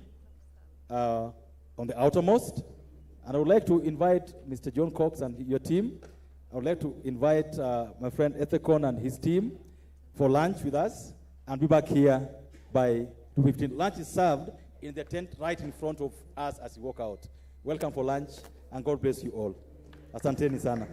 on the outermost. And I would like to invite Mr. John Cox and your team. I would like to invite my friend Ethekon and his team for lunch with us, and be back here by 2:15. Lunch is served in the tent right in front of us as we walk out. Welcome for lunch, and God bless you all. Asanteni sana.